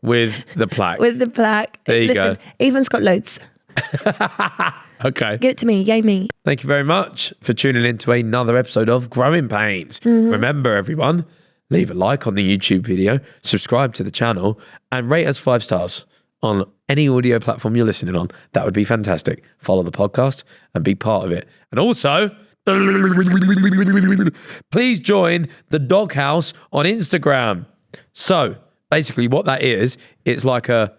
with the plaque. With the plaque. There you go. Evan's got loads. Okay. Give it to me. Yay me. Thank you very much for tuning in to another episode of Growing Pains. Remember, everyone, leave a like on the YouTube video, subscribe to the channel, and rate us 5 stars on any audio platform you're listening on. That would be fantastic. Follow the podcast and be part of it. And also, please join the Doghouse on Instagram. So basically what that is, it's like an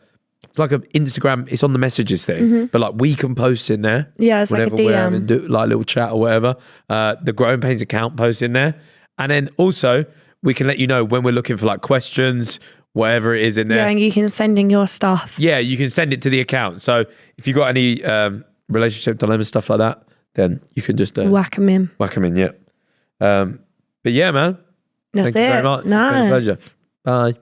Instagram, it's on the messages thing, but like we can post in there. Yeah, it's like a whenever we're DM. having like a little chat or whatever. The Growing Pains account posts in there. And then also we can let you know when we're looking for like questions, whatever it is in there. Yeah, and you can send in your stuff. Yeah, you can send it to the account. So if you've got any relationship dilemmas, stuff like that, then you can just Whack them in. whack them in, yeah. But yeah, man. That's Thank you very it. much. It's been a Nice. pleasure. Bye.